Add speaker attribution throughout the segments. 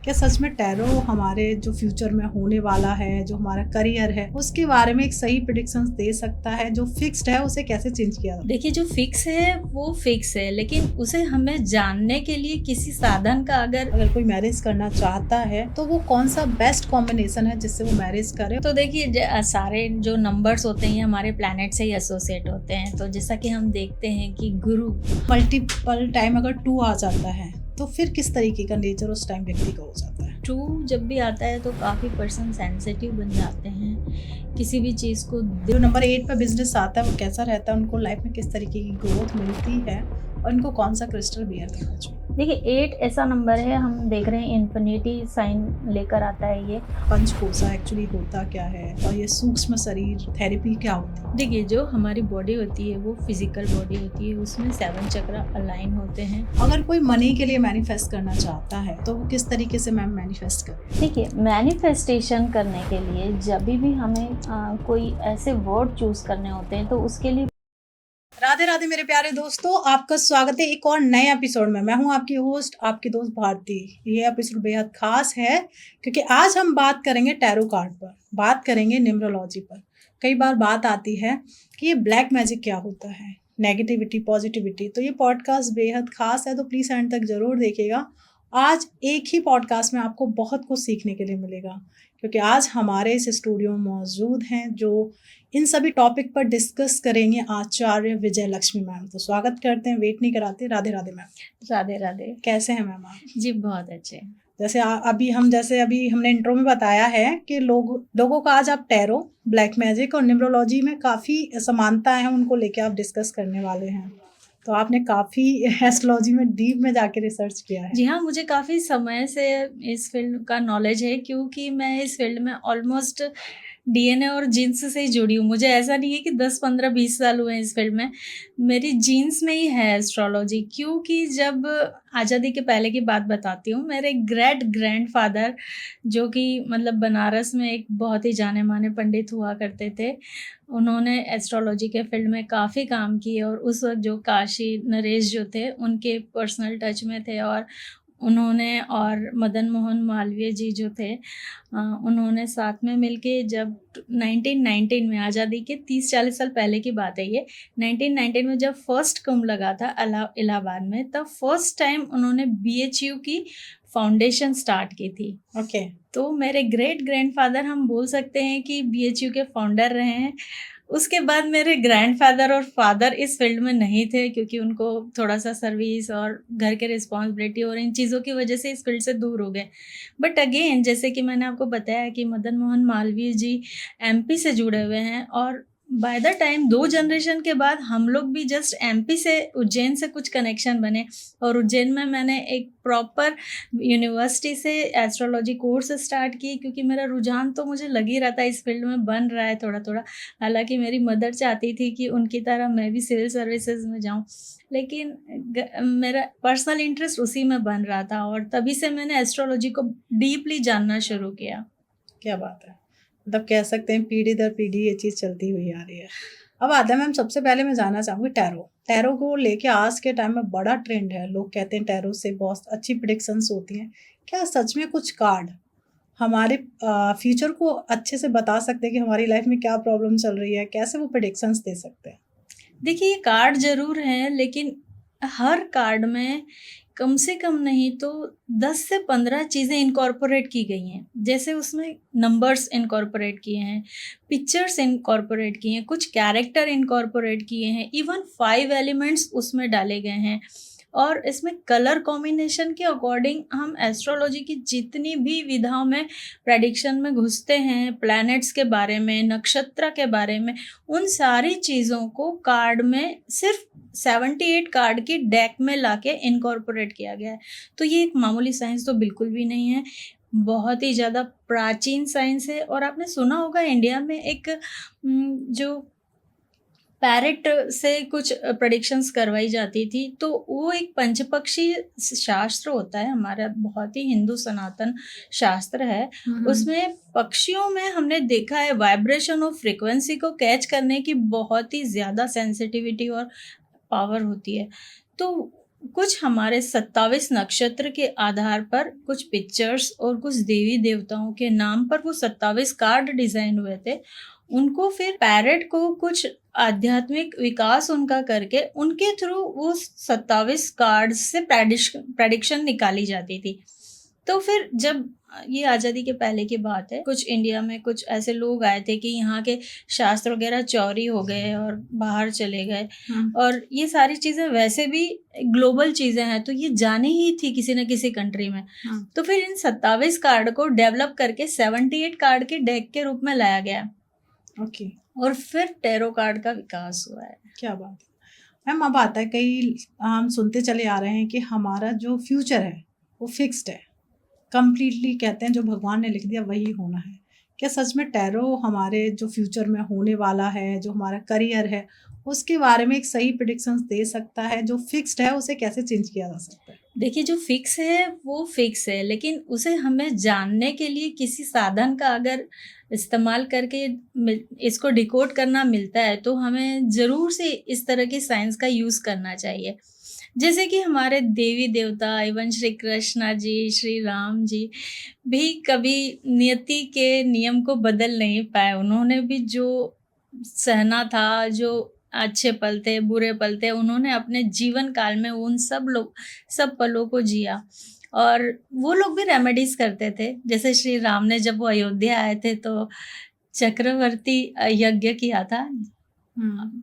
Speaker 1: क्या सच में टैरो हमारे जो फ्यूचर में होने वाला है, जो हमारा करियर है, उसके बारे में एक सही प्रेडिक्शंस दे सकता है? जो फिक्स्ड है उसे कैसे चेंज किया जाए?
Speaker 2: देखिए, जो फिक्स है वो फिक्स है, लेकिन उसे हमें जानने के लिए किसी साधन का
Speaker 1: अगर कोई मैरिज करना चाहता है तो वो कौन सा बेस्ट कॉम्बिनेशन है जिससे वो मैरिज करे?
Speaker 2: तो देखिए, सारे जो नंबर्स होते हैं हमारे प्लैनेट से ही एसोसिएट होते हैं। तो जैसा कि हम देखते हैं कि गुरु
Speaker 1: मल्टीपल टाइम अगर 2 आ जाता है तो फिर किस तरीके का नेचर उस टाइम व्यक्ति का हो जाता है?
Speaker 2: 2 जब भी आता है तो काफ़ी पर्सन सेंसिटिव बन जाते हैं किसी भी चीज़ को।
Speaker 1: जो नंबर 8 पे बिजनेस आता है वो कैसा रहता है? उनको लाइफ में किस तरीके की ग्रोथ मिलती है और इनको कौन सा क्रिस्टल बियर करना चाहिए?
Speaker 2: देखिए, 8 ऐसा नंबर है, हम देख रहे हैं इन्फिनिटी साइन लेकर आता है ये।
Speaker 1: पंचकोशा एक्चुअली होता क्या है और ये सूक्ष्म शरीर थेरेपी क्या होती है?
Speaker 2: देखिए, जो हमारी बॉडी होती है वो फिजिकल बॉडी होती है, उसमें 7 चक्र अलाइन होते हैं।
Speaker 1: अगर कोई मनी के लिए मैनिफेस्ट करना चाहता है तो वो किस तरीके से मैम मैनिफेस्ट करे?
Speaker 2: देखिए, मैनिफेस्टेशन करने के लिए जब भी हमें कोई ऐसे वर्ड चूज करने होते हैं तो उसके लिए
Speaker 1: राधे राधे मेरे प्यारे दोस्तों, आपका स्वागत है एक और नए एपिसोड में। मैं हूं आपकी होस्ट, आपकी दोस्त भारती। ये एपिसोड बेहद खास है क्योंकि आज हम बात करेंगे टैरो कार्ड पर, बात करेंगे न्यूमरोलॉजी पर। कई बार बात आती है कि ये ब्लैक मैजिक क्या होता है, नेगेटिविटी पॉजिटिविटी। तो ये पॉडकास्ट बेहद खास है, तो प्लीज़ एंड तक ज़रूर देखिएगा। आज एक ही पॉडकास्ट में आपको बहुत कुछ सीखने के लिए मिलेगा क्योंकि आज हमारे इस स्टूडियो में मौजूद हैं जो इन सभी टॉपिक पर डिस्कस करेंगे, आचार्य विजय लक्ष्मी मैम। तो स्वागत करते हैं, वेट नहीं कराते। राधे राधे मैम।
Speaker 2: राधे राधे।
Speaker 1: कैसे हैं मैम आप?
Speaker 2: जी, बहुत अच्छे।
Speaker 1: जैसे अभी हमने इंट्रो में बताया है कि लोगों का आज आप टैरो, ब्लैक मैजिक और न्यूमरोलॉजी में काफ़ी समानता है, उनको लेके आप डिस्कस करने वाले हैं। तो आपने काफ़ी एस्ट्रोलॉजी में डीप में जाके रिसर्च किया है।
Speaker 2: जी हाँ, मुझे काफ़ी समय से इस फील्ड का नॉलेज है क्योंकि मैं इस फील्ड में ऑलमोस्ट डीएनए और जीन्स से ही जुड़ी हूँ। मुझे ऐसा नहीं है कि 10, 15, 20 साल हुए हैं इस फील्ड में। मेरी जीन्स में ही है एस्ट्रोलॉजी, क्योंकि जब आज़ादी के पहले की बात बताती हूँ, मेरे ग्रेट ग्रैंडफ़ादर जो कि मतलब बनारस में एक बहुत ही जाने-माने पंडित हुआ करते थे, उन्होंने एस्ट्रोलॉजी के फील्ड में काफ़ी काम किए और उस वक़्त जो काशी नरेश जो थे, उनके पर्सनल टच में थे और उन्होंने और मदन मोहन मालवीय जी जो थे, उन्होंने साथ में मिलके जब 1919 में, आज़ादी के 30-40 साल पहले की बात है ये, 1919 में जब फर्स्ट कुंभ लगा था इलाहाबाद में, तब फर्स्ट टाइम उन्होंने बीएचयू की फाउंडेशन स्टार्ट की थी।
Speaker 1: ओके।
Speaker 2: तो मेरे ग्रेट ग्रैंडफ़ादर हम बोल सकते हैं कि बीएचयू के फाउंडर रहे हैं। उसके बाद मेरे ग्रैंडफ़ादर और फ़ादर इस फ़ील्ड में नहीं थे क्योंकि उनको थोड़ा-सा सर्विस और घर के रिस्पॉन्सिबिलिटी और इन चीज़ों की वजह से इस फ़ील्ड से दूर हो गए। बट अगेन, जैसे कि मैंने आपको बताया कि मदन मोहन मालवीय जी एमपी से जुड़े हुए हैं और बाय द टाइम 2 जनरेशन के बाद हम लोग भी जस्ट एमपी से, उज्जैन से कुछ कनेक्शन बने और उज्जैन में मैंने एक प्रॉपर यूनिवर्सिटी से एस्ट्रोलॉजी कोर्स स्टार्ट की क्योंकि मेरा रुझान तो मुझे लग ही रहा था इस फील्ड में बन रहा है थोड़ा-थोड़ा। हालाँकि मेरी मदर चाहती थी कि उनकी तरह मैं भी सिविल सर्विसेज़ में जाऊँ, लेकिन मेरा पर्सनल इंटरेस्ट उसी में बन रहा था और तभी से मैंने एस्ट्रोलॉजी को डीपली जानना शुरू किया।
Speaker 1: क्या बात है! मतलब कह सकते हैं पीढ़ी दर पीढ़ी ये चीज़ चलती हुई आ रही है। अब आता है मैम, सबसे पहले मैं जानना चाहूँगी टैरो। टैरो को लेके आज के टाइम में बड़ा ट्रेंड है। लोग कहते हैं टैरो से बहुत अच्छी प्रेडिक्शंस होती हैं। क्या सच में कुछ कार्ड हमारे फ्यूचर को अच्छे से बता सकते हैं कि हमारी लाइफ में क्या प्रॉब्लम चल रही है? कैसे वो प्रेडिक्शंस दे सकते हैं?
Speaker 2: देखिए, ये कार्ड ज़रूर हैं, लेकिन हर कार्ड में कम से कम नहीं तो 10 से 15 चीज़ें इनकॉर्पोरेट की गई हैं। जैसे उसमें नंबर्स इनकॉर्पोरेट किए हैं, पिक्चर्स इनकॉर्पोरेट किए हैं, कुछ कैरेक्टर इनकॉर्पोरेट किए हैं, इवन 5 एलिमेंट्स उसमें डाले गए हैं। और इसमें कलर कॉम्बिनेशन के अकॉर्डिंग हम एस्ट्रोलॉजी की जितनी भी विधाओं में प्रेडिक्शन में घुसते हैं, प्लैनेट्स के बारे में, नक्षत्र के बारे में, उन सारी चीज़ों को कार्ड में सिर्फ 78 कार्ड की डेक में लाके इनकॉर्पोरेट किया गया है। तो ये एक मामूली साइंस तो बिल्कुल भी नहीं है, बहुत ही ज़्यादा प्राचीन साइंस है। और आपने सुना होगा इंडिया में एक जो पैरेट से कुछ प्रेडिक्शंस करवाई जाती थी, तो वो एक पंचपक्षी शास्त्र होता है हमारा, बहुत ही हिंदू सनातन शास्त्र है। उसमें पक्षियों में हमने देखा है वाइब्रेशन और फ्रीक्वेंसी को कैच करने की बहुत ही ज़्यादा सेंसिटिविटी और पावर होती है। तो कुछ हमारे 27 नक्षत्र के आधार पर कुछ पिक्चर्स और कुछ देवी देवताओं के नाम पर वो 27 कार्ड डिजाइन हुए थे। उनको फिर पैरेट को कुछ आध्यात्मिक विकास उनका करके उनके थ्रू वो 27 कार्ड से प्रेडिक्शन निकाली जाती थी। तो फिर जब ये आज़ादी के पहले की बात है, कुछ इंडिया में कुछ ऐसे लोग आए थे कि यहाँ के शास्त्र वगैरह चोरी हो गए और बाहर चले गए। और ये सारी चीज़ें वैसे भी ग्लोबल चीज़ें हैं, तो ये जानी ही थी किसी न किसी कंट्री में। तो फिर इन 27 कार्ड को डेवलप करके 78 कार्ड के डेक के रूप में लाया गया।
Speaker 1: ओके।
Speaker 2: और फिर टैरो कार्ड का विकास हुआ है।
Speaker 1: क्या बात है मैम। अब आता है, कई हम सुनते चले आ रहे हैं कि हमारा जो फ्यूचर है वो फिक्स्ड है, कंप्लीटली कहते हैं जो भगवान ने लिख दिया वही होना है। क्या सच में टैरो हमारे जो फ्यूचर में होने वाला है, जो हमारा करियर है, उसके बारे में एक सही प्रेडिक्शंस दे सकता है? जो फिक्स्ड है उसे कैसे चेंज किया जा सकता है?
Speaker 2: देखिए, जो फिक्स है वो फिक्स है, लेकिन उसे हमें जानने के लिए किसी साधन का अगर इस्तेमाल करके इसको डिकोड करना मिलता है, तो हमें ज़रूर से इस तरह की साइंस का यूज़ करना चाहिए। जैसे कि हमारे देवी देवता इवन श्री कृष्णा जी, श्री राम जी भी कभी नियति के नियम को बदल नहीं पाए। उन्होंने भी जो सहना था, जो अच्छे पल थे, बुरे पल थे, उन्होंने अपने जीवन काल में उन सब पलों को जिया। और वो लोग भी रेमेडीज़ करते थे। जैसे श्री राम ने जब वो अयोध्या आए थे तो चक्रवर्ती यज्ञ किया था।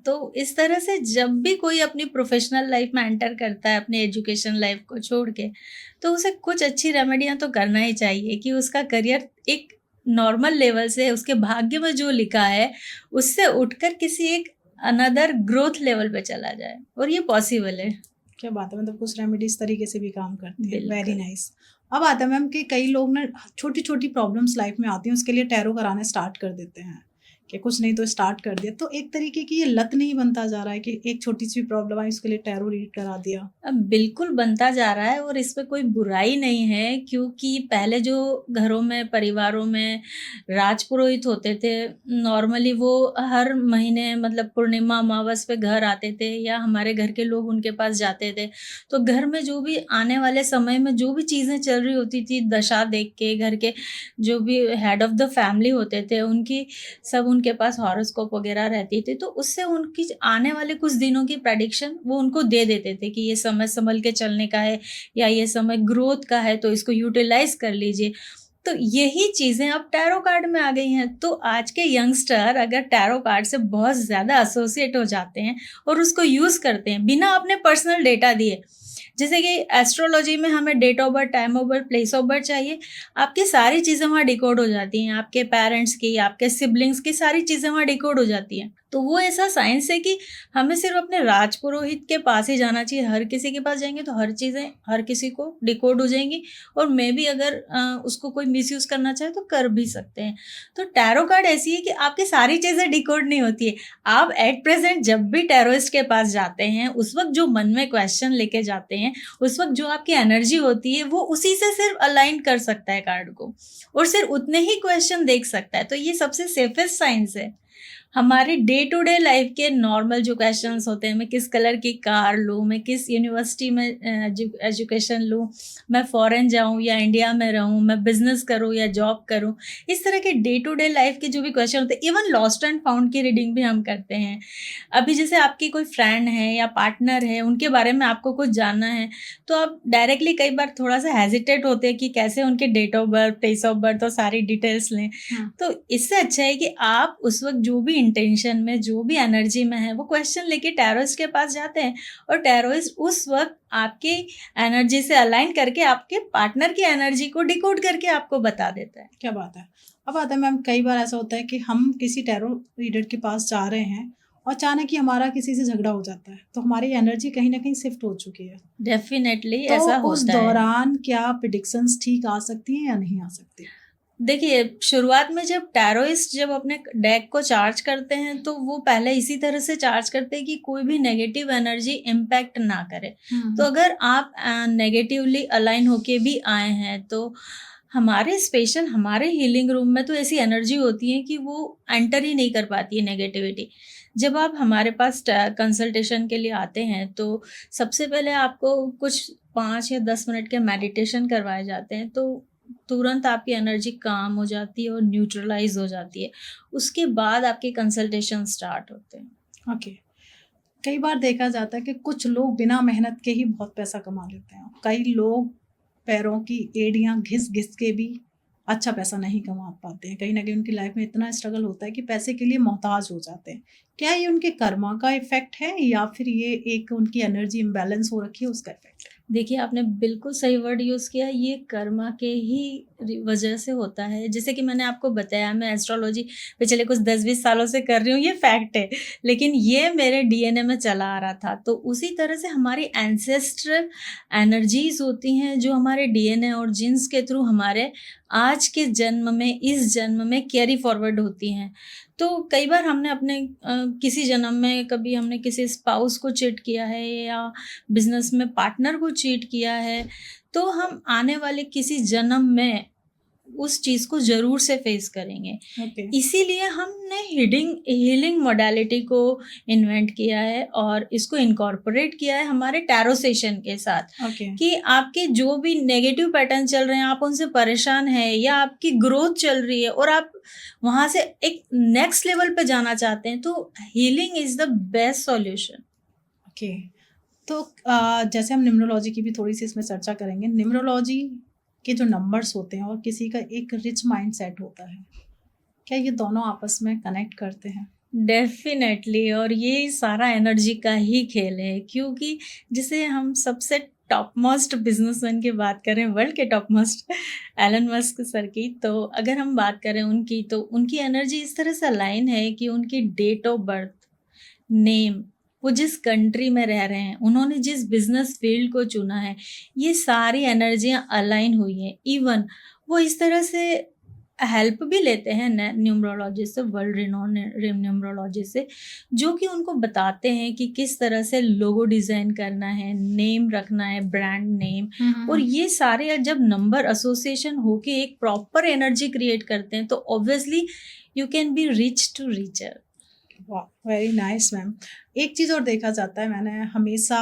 Speaker 2: तो इस तरह से जब भी कोई अपनी प्रोफेशनल लाइफ में एंटर करता है अपनी एजुकेशन लाइफ को छोड़ के, तो उसे कुछ अच्छी रेमेडियाँ तो करना ही चाहिए कि उसका करियर एक नॉर्मल लेवल से, उसके भाग्य में जो लिखा है उससे उठकर किसी एक अनदर ग्रोथ लेवल पे चला जाए। और ये पॉसिबल है।
Speaker 1: क्या बात है, मतलब कुछ रेमेडी इस तरीके से भी काम करती है।
Speaker 2: बिल्कुल।
Speaker 1: Very nice. अब आता है मैम कि कई लोग ना छोटी छोटी प्रॉब्लम्स लाइफ में आती हैं, उसके लिए टैरो कराना स्टार्ट कर देते हैं कि कुछ नहीं तो स्टार्ट कर दिया। तो एक तरीके की ये लत नहीं बनता जा रहा है कि एक छोटी सी प्रॉब्लम आई उसके लिए टैरो रीड करा दिया?
Speaker 2: अब बिल्कुल बनता जा रहा है और इसमें कोई बुराई नहीं है, क्योंकि पहले जो घरों में, परिवारों में राजपुरोहित होते थे, नॉर्मली वो हर महीने मतलब पूर्णिमा, अमावस पे घर आते थे या हमारे घर के लोग उनके पास जाते थे। तो घर में जो भी आने वाले समय में जो भी चीज़ें चल रही होती थी, दशा देख के घर के जो भी हेड ऑफ़ द फैमिली होते थे, उनकी सब उनके पास हॉरोस्कोप वगैरह रहती थी, तो उससे उनकी आने वाले कुछ दिनों की प्रेडिक्शन वो उनको दे देते थे कि ये समय संभल के चलने का है या ये समय ग्रोथ का है, तो इसको यूटिलाइज कर लीजिए। तो यही चीज़ें अब टैरो कार्ड में आ गई हैं। तो आज के यंगस्टर अगर टैरो कार्ड से बहुत ज़्यादा एसोसिएट हो जाते हैं और उसको यूज़ करते हैं बिना अपने पर्सनल डेटा दिए, जैसे कि एस्ट्रोलॉजी में हमें date of birth, time of birth, place of birth चाहिए, आपकी सारी चीज़ें वहाँ डिकोड हो जाती हैं, आपके पेरेंट्स की, आपके सिबलिंग्स की सारी चीज़ें वहाँ डिकोड हो जाती हैं। तो वो ऐसा साइंस है कि हमें सिर्फ अपने राजपुरोहित के पास ही जाना चाहिए। हर किसी के पास जाएंगे तो हर चीज़ें हर किसी को डिकोड हो जाएंगी, और मैं भी अगर उसको कोई मिसयूज़ करना चाहे तो कर भी सकते हैं। तो टैरो कार्ड ऐसी है कि आपकी सारी चीज़ें डिकोड नहीं होती है। आप एट प्रेजेंट जब भी टैरोइस्ट के पास जाते हैं, उस वक्त जो मन में क्वेश्चन लेके जाते हैं, उस वक्त जो आपकी एनर्जी होती है वो उसी से सिर्फ अलाइन कर सकता है कार्ड को, और सिर्फ उतने ही क्वेश्चन देख सकता है। तो ये सबसे सेफेस्ट साइंस है। हमारी डे टू डे लाइफ के नॉर्मल जो क्वेश्चंस होते हैं, मैं किस कलर की कार लूँ, मैं किस यूनिवर्सिटी में एजुकेशन लूँ, मैं फॉरेन जाऊँ या इंडिया में रहूँ, मैं बिजनेस करूँ या जॉब करूँ, इस तरह के डे टू डे लाइफ के जो भी क्वेश्चन होते हैं, इवन लॉस्ट एंड फाउंड की रीडिंग भी हम करते हैं। अभी जैसे आपकी कोई फ्रेंड है या पार्टनर है, उनके बारे में आपको कुछ जानना है, तो आप डायरेक्टली कई बार थोड़ा सा हेजिटेट होते हैं कि कैसे उनके date of birth, place of birth और सारी डिटेल्स लें। तो इससे अच्छा है कि आप उस वक्त जो भी इंटेंशन में, जो भी एनर्जी में है, वो क्वेश्चन लेके टैरोइस्ट के पास जाते हैं, और टैरोइस्ट उस वक्त आपकी एनर्जी से अलाइन करके आपके पार्टनर की एनर्जी को डिकोड करके आपको बता देता है।
Speaker 1: क्या बात है। अब आता है मैम, कई बार ऐसा होता है कि हम किसी टैरो रीडर के पास जा रहे हैं और अचानक ही हमारा किसी से झगड़ा हो जाता है, तो हमारी एनर्जी कहीं ना कहीं शिफ्ट हो चुकी है।
Speaker 2: डेफिनेटली
Speaker 1: तो
Speaker 2: ऐसा
Speaker 1: उस
Speaker 2: होता है।
Speaker 1: दौरान क्या प्रेडिक्शंस ठीक आ सकती हैं या नहीं आ सकती?
Speaker 2: देखिए, शुरुआत में जब टैरोइस्ट जब अपने डेक को चार्ज करते हैं, तो वो पहले इसी तरह से चार्ज करते हैं कि कोई भी नेगेटिव एनर्जी इम्पैक्ट ना करे। तो अगर आप नेगेटिवली अलाइन होके भी आए हैं, तो हमारे स्पेशल हमारे हीलिंग रूम में तो ऐसी एनर्जी होती है कि वो एंटर ही नहीं कर पाती है नेगेटिविटी। जब आप हमारे पास कंसल्टेशन के लिए आते हैं तो सबसे पहले आपको कुछ 5 या 10 मिनट के मेडिटेशन करवाए जाते हैं, तो तुरंत आपकी एनर्जी काम हो जाती है और न्यूट्रलाइज हो जाती है। उसके बाद आपके कंसल्टेशन स्टार्ट होते हैं।
Speaker 1: ओके। कई बार देखा जाता है कि कुछ लोग बिना मेहनत के ही बहुत पैसा कमा लेते हैं। कई लोग पैरों की एड़ियां घिस घिस के भी अच्छा पैसा नहीं कमा पाते हैं। कहीं ना कहीं उनकी लाइफ में इतना स्ट्रगल होता है कि पैसे के लिए मोहताज हो जाते हैं। क्या ये उनके कर्मा का इफेक्ट है या फिर ये एक उनकी एनर्जी इम्बैलेंस हो रखी है उसका इफेक्ट है?
Speaker 2: देखिए, आपने बिल्कुल सही वर्ड यूज़ किया, ये कर्मा के ही वजह से होता है। जैसे कि मैंने आपको बताया, मैं एस्ट्रोलॉजी पिछले कुछ 10-20 सालों से कर रही हूँ, ये फैक्ट है। लेकिन ये मेरे डीएनए में चला आ रहा था। तो उसी तरह से हमारी एंसेस्ट्रल एनर्जीज़ होती हैं जो हमारे डीएनए और जीन्स के थ्रू हमारे आज के जन्म में, इस जन्म में कैरी फॉरवर्ड होती हैं। तो कई बार हमने अपने किसी जन्म में कभी हमने किसी स्पाउस को चीट किया है या बिजनेस में पार्टनर को चीट किया है, तो हम आने वाले किसी जन्म में उस चीज़ को ज़रूर से फेस करेंगे।
Speaker 1: ओके।
Speaker 2: इसीलिए हमने हीलिंग मोडालिटी को इन्वेंट किया है और इसको इनकॉर्पोरेट किया है हमारे टैरो सेशन के साथ।
Speaker 1: ओके।
Speaker 2: कि आपके जो भी नेगेटिव पैटर्न चल रहे हैं, आप उनसे परेशान हैं या आपकी ग्रोथ चल रही है और आप वहाँ से एक नेक्स्ट लेवल पे जाना चाहते हैं, तो healing is the best solution.
Speaker 1: Okay. तो जैसे हम न्यूमरोलॉजी की भी थोड़ी सी इसमें चर्चा करेंगे। न्यूमरोलॉजी के जो नंबर्स होते हैं और किसी का एक रिच माइंड सेट होता है, क्या ये दोनों आपस में कनेक्ट करते हैं?
Speaker 2: डेफिनेटली, और ये सारा एनर्जी का ही खेल है, क्योंकि जिसे हम सबसे टॉप मोस्ट बिजनेसमैन की बात करें, वर्ल्ड के top most Elon Musk sir की, तो अगर हम बात करें उनकी, तो उनकी एनर्जी इस तरह से अलाइन है कि उनकी डेट ऑफ बर्थ, नेम, वो जिस कंट्री में रह रहे हैं, उन्होंने जिस बिजनेस फील्ड को चुना है, ये सारी एनर्जियाँ अलाइन हुई हैं। इवन वो इस तरह से हेल्प भी लेते हैं न्यूमरोलॉजिस्ट से, वर्ल्ड रिनोन न्यूमरोलॉजिस्ट से, जो कि उनको बताते हैं कि किस तरह से लोगो डिज़ाइन करना है, नेम रखना है, ब्रांड नेम। और ये सारे जब नंबर एसोसिएशन होके एक प्रॉपर एनर्जी क्रिएट करते हैं, तो obviously you can be rich to richer.
Speaker 1: वाह, वेरी नाइस मैम। एक चीज़ और देखा जाता है, मैंने हमेशा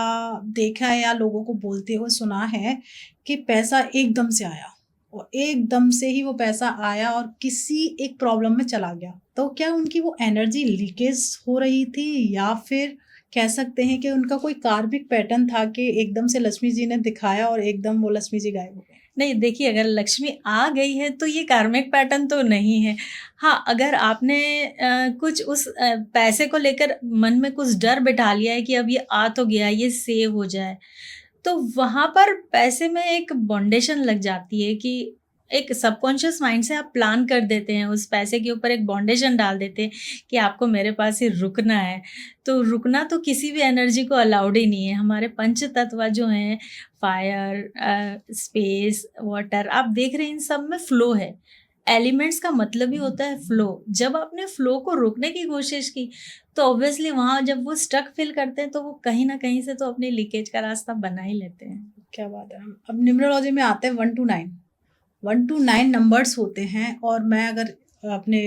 Speaker 1: देखा है या लोगों को बोलते हुए सुना है कि पैसा एकदम से आया और एकदम से ही वो पैसा आया और किसी एक प्रॉब्लम में चला गया। तो क्या उनकी वो एनर्जी लीकेज हो रही थी या फिर कह सकते हैं कि उनका कोई कार्मिक पैटर्न था कि एकदम से लक्ष्मी जी ने दिखाया और एकदम वो लक्ष्मी जी गायब हो गए?
Speaker 2: नहीं, देखिए, अगर लक्ष्मी आ गई है तो ये कार्मिक पैटर्न तो नहीं है। हाँ, अगर आपने कुछ उस पैसे को लेकर मन में कुछ डर बिठा लिया है कि अब ये आ तो गया, ये सेव हो जाए, तो वहाँ पर पैसे में एक बाउंडेशन लग जाती है कि एक सबकॉन्शियस माइंड से आप प्लान कर देते हैं, उस पैसे के ऊपर एक बाउंडेशन डाल देते हैं कि आपको मेरे पास ही रुकना है। तो रुकना तो किसी भी एनर्जी को अलाउड ही नहीं है। हमारे पंच तत्व जो हैं, फायर, स्पेस, वाटर, आप देख रहे हैं इन सब में फ्लो है। एलिमेंट्स का मतलब ही होता है फ्लो। जब आपने फ्लो को रोकने की कोशिश की, तो ऑब्वियसली वहाँ जब वो स्टक फील करते हैं, तो वो कहीं न कहीं से तो अपने लीकेज का रास्ता बना ही लेते हैं।
Speaker 1: क्या बात है। अब न्यूमरोलॉजी में आते हैं 1 to 9। 1 to 9 नंबर्स होते हैं और मैं अगर अपने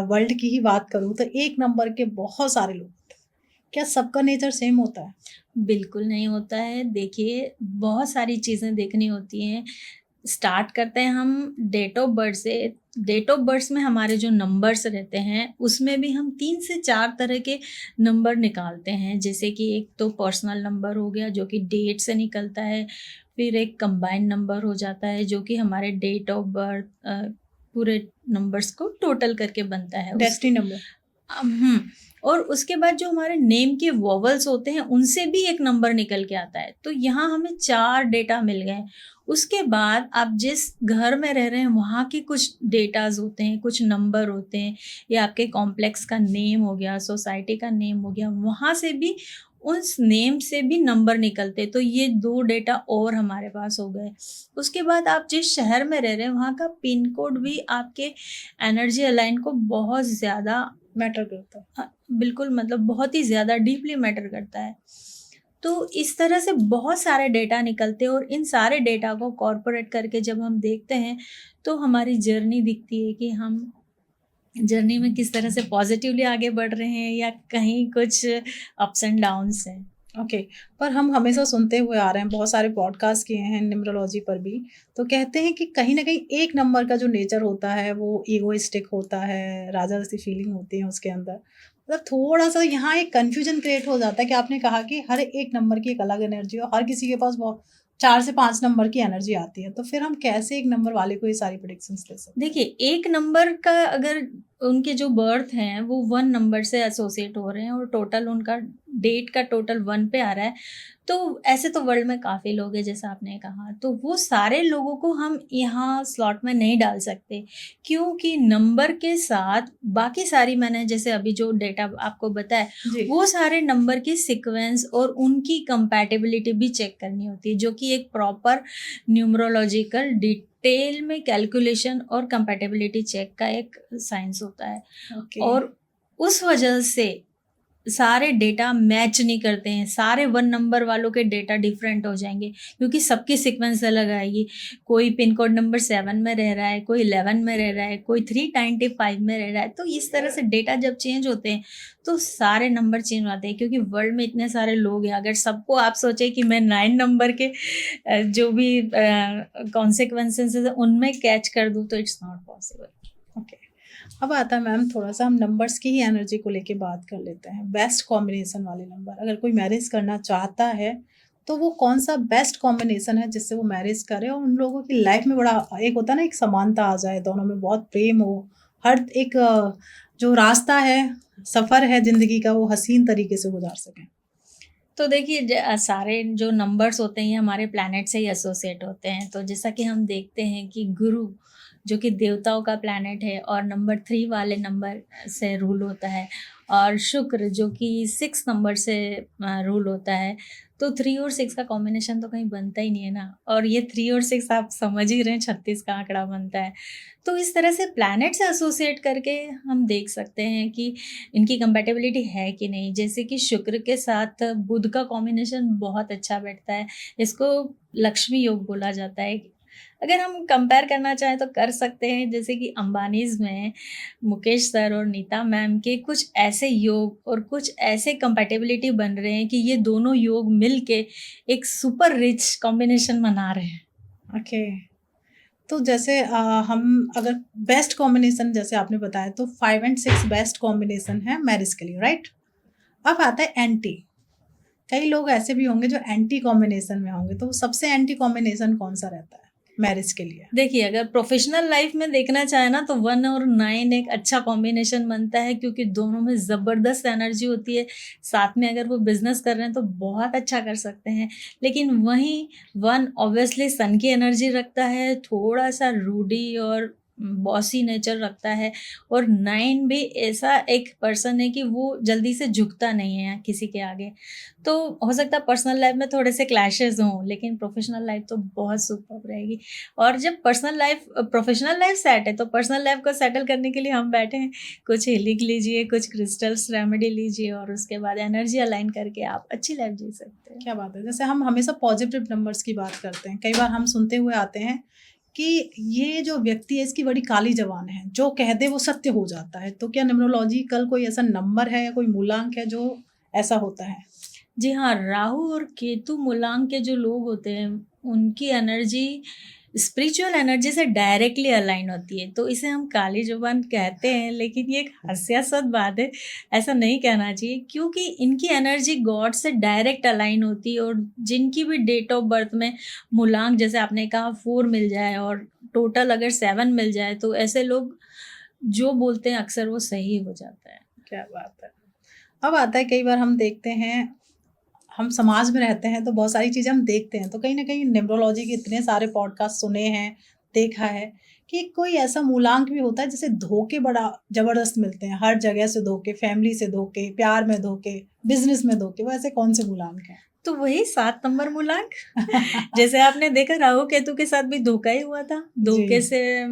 Speaker 1: वर्ल्ड की ही बात करूँ तो एक नंबर के बहुत सारे लोग होते हैं। क्या सबका नेचर सेम होता है?
Speaker 2: बिल्कुल नहीं होता है। देखिए, बहुत सारी चीज़ें देखनी होती हैं। स्टार्ट करते हैं हम डेट ऑफ बर्थ से। डेट ऑफ बर्थ में हमारे जो नंबर्स रहते हैं, उसमें भी हम 3 से 4 तरह के नंबर निकालते हैं। जैसे कि एक तो पर्सनल नंबर हो गया, जो कि डेट से निकलता है। फिर एक कंबाइंड नंबर हो जाता है, जो कि हमारे डेट ऑफ बर्थ पूरे नंबर्स को टोटल करके बनता है।
Speaker 1: Destiny number.
Speaker 2: और उसके बाद जो हमारे नेम के वोवल्स होते हैं, उनसे भी एक नंबर निकल के आता है। तो यहाँ हमें 4 डेटा मिल गए। उसके बाद आप जिस घर में रह रहे हैं, वहाँ के कुछ डेटाज होते हैं, कुछ नंबर होते हैं, या आपके कॉम्प्लेक्स का नेम हो गया, सोसाइटी का नेम हो गया, वहाँ से भी उस नेम से भी नंबर निकलते। तो ये 2 डेटा और हमारे पास हो गए। उसके बाद आप जिस शहर में रह रहे हैं, वहाँ का पिन कोड भी आपके एनर्जी अलाइन को बहुत ज़्यादा
Speaker 1: मैटर करता है।
Speaker 2: बिल्कुल, मतलब बहुत ही ज़्यादा डीपली मैटर करता है। तो इस तरह से बहुत सारे डेटा निकलते हैं और इन सारे डेटा को कॉर्पोरेट करके जब हम देखते हैं तो हमारी जर्नी दिखती है कि हम जर्नी में किस तरह से पॉजिटिवली आगे बढ़ रहे हैं या कहीं कुछ अप्स एंड डाउन्स हैं।
Speaker 1: ओके। पर हम हमेशा सुनते हुए आ रहे हैं, बहुत सारे पॉडकास्ट किए हैं न्यूमरोलॉजी पर भी, तो कहते हैं कि कहीं न कहीं एक नंबर का जो नेचर होता है वो ईगोइस्टिक होता है, राजा जैसी फीलिंग होती है उसके अंदर। मतलब थोड़ा-सा यहाँ एक कन्फ्यूजन क्रिएट हो जाता है कि आपने कहा कि हर एक नंबर की एक अलग एनर्जी है और हर किसी के पास वो 4 से 5 नंबर की एनर्जी आती है। तो फिर हम कैसे एक नंबर वाले को ये सारी प्रेडिक्शंस दे सकते हैं?
Speaker 2: देखिए, एक नंबर का अगर उनके जो बर्थ हैं वो 1 नंबर से एसोसिएट हो रहे हैं और टोटल उनका डेट का टोटल 1 पे आ रहा है, तो ऐसे तो वर्ल्ड में काफ़ी लोग हैं जैसा आपने कहा, तो वो सारे लोगों को हम यहाँ स्लॉट में नहीं डाल सकते, क्योंकि नंबर के साथ बाकी सारी मैंने जैसे अभी जो डेटा आपको बताया,
Speaker 1: जी।
Speaker 2: वो सारे नंबर की सीक्वेंस और उनकी कंपैटिबिलिटी भी चेक करनी होती है, जो कि एक प्रॉपर न्यूमरोलॉजिकल डिटेल में कैलकुलेशन और कंपैटिबिलिटी चेक का एक साइंस होता है।
Speaker 1: ओके।
Speaker 2: और उस वजह से सारे डेटा मैच नहीं करते हैं, सारे 1 नंबर वालों के डेटा डिफरेंट हो जाएँगे क्योंकि सबकी सीक्वेंस अलग आएगी। कोई पिन कोड नंबर 7 में रह रहा है, कोई 11 में रह रहा है, कोई 395 में रह रहा है। तो इस तरह से डेटा जब चेंज होते हैं, तो सारे नंबर चेंज हो जाते हैं क्योंकि वर्ल्ड में इतने सारे लोग हैं। अगर सबको आप सोचें कि मैं 9 नंबर के जो भी कॉन्सिक्वेंसेस हैं उनमें कैच कर दूँ तो इट्स नॉट पॉसिबल।
Speaker 1: ओके। अब आता है मैम, थोड़ा-सा हम नंबर्स की ही एनर्जी को लेके बात कर लेते हैं। बेस्ट कॉम्बिनेशन वाले नंबर, अगर कोई मैरिज करना चाहता है, तो वो कौन-सा बेस्ट कॉम्बिनेशन है जिससे वो मैरिज करे और उन लोगों की लाइफ में बड़ा एक होता है ना, एक समानता आ जाए, दोनों में बहुत प्रेम हो, हर एक जो रास्ता है, सफ़र है ज़िंदगी का, वो हसीन तरीके से गुज़ार सकें?
Speaker 2: तो देखिए सारे जो नंबर्स होते हैं ये हमारे प्लैनेट से ही एसोसिएट होते हैं। तो जैसा कि हम देखते हैं कि गुरु जो कि देवताओं का प्लैनेट है और नंबर 3 वाले नंबर से रूल होता है और शुक्र जो कि 6 नंबर से रूल होता है। तो 3 और 6 का कॉम्बिनेशन तो कहीं बनता ही नहीं है ना, और ये 3 और 6 आप समझ ही रहे हैं 36 का आंकड़ा बनता है। तो इस तरह से प्लैनेट से एसोसिएट करके हम देख सकते हैं कि इनकी कंपैटिबिलिटी है कि नहीं। जैसे कि शुक्र के साथ बुध का कॉम्बिनेशन बहुत अच्छा बैठता है, इसको लक्ष्मी योग बोला जाता है। अगर हम कंपेयर करना चाहें तो कर सकते हैं, जैसे कि अंबानीज़ में मुकेश सर और नीता मैम के कुछ ऐसे योग और कुछ ऐसे कंपैटिबिलिटी बन रहे हैं कि ये दोनों योग मिल के एक सुपर रिच कॉम्बिनेशन बना रहे हैं।
Speaker 1: ओके। तो जैसे हम अगर बेस्ट कॉम्बिनेशन जैसे आपने बताया, तो 5 एंड 6 बेस्ट कॉम्बिनेशन है मैरिज के लिए, राइट? अब आता है एंटी। कई लोग ऐसे भी होंगे जो एंटी कॉम्बिनेशन में होंगे, तो सबसे एंटी कॉम्बिनेशन कौन-सा रहता है मैरिज के लिए?
Speaker 2: देखिए, अगर प्रोफ़ेशनल लाइफ़ में देखना चाहें ना तो 1 और 9 एक अच्छा कॉम्बिनेशन बनता है क्योंकि दोनों में ज़बरदस्त एनर्जी होती है। साथ में अगर वो बिज़नेस कर रहे हैं तो बहुत अच्छा कर सकते हैं। लेकिन वहीं 1 ऑब्वियसली सन की एनर्जी रखता है, थोड़ा-सा रूडी और बॉसी नेचर रखता है, और 9 भी ऐसा एक पर्सन है कि वो जल्दी से झुकता नहीं है किसी के आगे। तो हो सकता है पर्सनल लाइफ़ में थोड़े से क्लैशेज़ हों, लेकिन प्रोफ़ेशनल लाइफ़ तो बहुत सुपर्ब रहेगी। और जब प्रोफेशनल लाइफ सेट है तो पर्सनल लाइफ को सेटल करने के लिए हम बैठे हैं। कुछ हीलिंग लीजिए, कुछ क्रिस्टल्स रेमेडी लीजिए और उसके बाद एनर्जी अलाइन करके आप अच्छी लाइफ जी सकते हैं।
Speaker 1: क्या बात है! जैसे हम हमेशा पॉजिटिव नंबर्स की बात करते हैं, कई बार हम सुनते हुए आते हैं कि ये जो व्यक्ति है इसकी बड़ी काली ज़बान है, जो कह दे वो सत्य हो जाता है। तो क्या न्यूमरोलॉजिकल कोई ऐसा नंबर है या कोई मूलांक है जो ऐसा होता है?
Speaker 2: जी हाँ, राहु और केतु मूलांक के जो लोग होते हैं, उनकी एनर्जी स्पिरिचुअल एनर्जी से डायरेक्टली अलाइन होती है। तो इसे हम काली ज़ुबान कहते हैं, लेकिन ये एक हास्यास्पद बात है, ऐसा नहीं कहना चाहिए क्योंकि इनकी एनर्जी गॉड से डायरेक्ट अलाइन होती है। और जिनकी भी डेट ऑफ बर्थ में मूलांक जैसे आपने कहा 4 मिल जाए और टोटल अगर 7 मिल जाए, तो ऐसे लोग जो बोलते हैं अक्सर वो सही हो जाता है।
Speaker 1: क्या बात है! अब आता है, कई बार हम देखते हैं, हम समाज में रहते हैं तो बहुत सारी चीज़ें हम देखते हैं, तो कहीं न कहीं न्यूमरोलॉजी के इतने सारे पॉडकास्ट सुने हैं, देखा है कि कोई ऐसा मूलांक भी होता है जिसे धोखे बड़ा ज़बरदस्त मिलते हैं, हर जगह से धोखे, फैमिली से धोखे, प्यार में धोखे, बिज़नेस में धोखे, वो ऐसे कौन से मूलांक हैं?
Speaker 2: तो वही 7 नंबर मूलांक। जैसे आपने देखा राहु केतु के साथ भी धोखा ही हुआ था। धोखे
Speaker 1: जी।
Speaker 2: से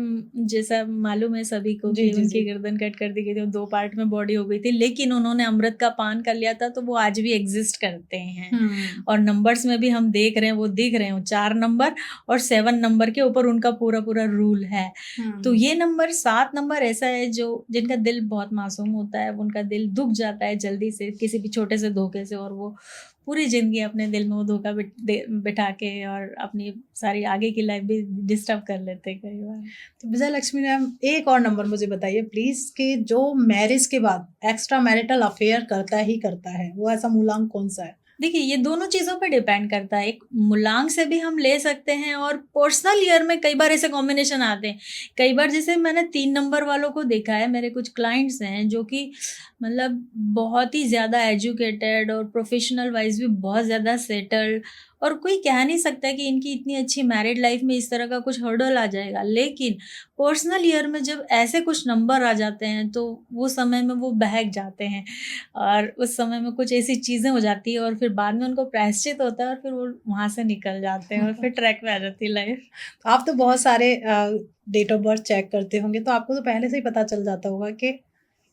Speaker 2: जैसा मालूम है सभी को
Speaker 1: जी,
Speaker 2: कि
Speaker 1: जी,
Speaker 2: उनकी
Speaker 1: जी।
Speaker 2: गर्दन कट कर दी गई थी, 2 पार्ट में बॉडी हो गई थी, लेकिन उन्होंने अमृत का पान कर लिया था, तो वो आज भी एग्ज़िस्ट करते हैं।
Speaker 1: हुँ।
Speaker 2: और नंबर्स में भी हम देख रहे हैं, वो दिख रहे हैं, 4 नंबर और 7 नंबर के ऊपर उनका पूरा-पूरा रूल है। तो
Speaker 1: हुँ।
Speaker 2: ये नंबर 7 नंबर ऐसा है जो जिनका दिल बहुत मासूम होता है, उनका दिल दुःख जाता है जल्दी से किसी भी छोटे से धोखे से, और वो पूरी ज़िंदगी अपने दिल में वो धोखा बिठा के और अपनी सारी आगे की लाइफ़ भी डिस्टर्ब कर लेते हैं कई बार।
Speaker 1: तो विजय लक्ष्मी मैम, एक और नंबर मुझे बताइए प्लीज़ कि जो मैरिज के बाद एक्स्ट्रा मैरिटल अफेयर करता ही करता है, वो ऐसा मूलांक कौन-सा है?
Speaker 2: देखिए, ये दोनों चीज़ों पे डिपेंड करता है। एक मूलांक से भी हम ले सकते हैं और पर्सनल ईयर में कई बार ऐसे कॉम्बिनेशन आते हैं। कई बार जैसे मैंने 3 नंबर वालों को देखा है, मेरे कुछ क्लाइंट्स हैं जो कि मतलब बहुत ही ज़्यादा एजुकेटेड और प्रोफ़ेशनल वाइज़ भी बहुत ज़्यादा सेटल्ड, और कोई कह नहीं सकता कि इनकी इतनी अच्छी मैरिड लाइफ़ में इस तरह का कुछ हर्डल आ जाएगा। लेकिन पर्सनल ईयर में जब ऐसे कुछ नंबर आ जाते हैं, तो वो समय में वो बहक जाते हैं। और उस समय में कुछ ऐसी चीज़ें हो जाती हैं और फिर बाद में उनको प्रायश्चित होता है और फिर वो वहाँ से निकल जाते हैं और फिर ट्रैक पे आ जाती है लाइफ।
Speaker 1: आप तो बहुत सारे डेट ऑफ बर्थ चेक करते होंगे, तो आपको तो पहले से ही पता चल जाता होगा कि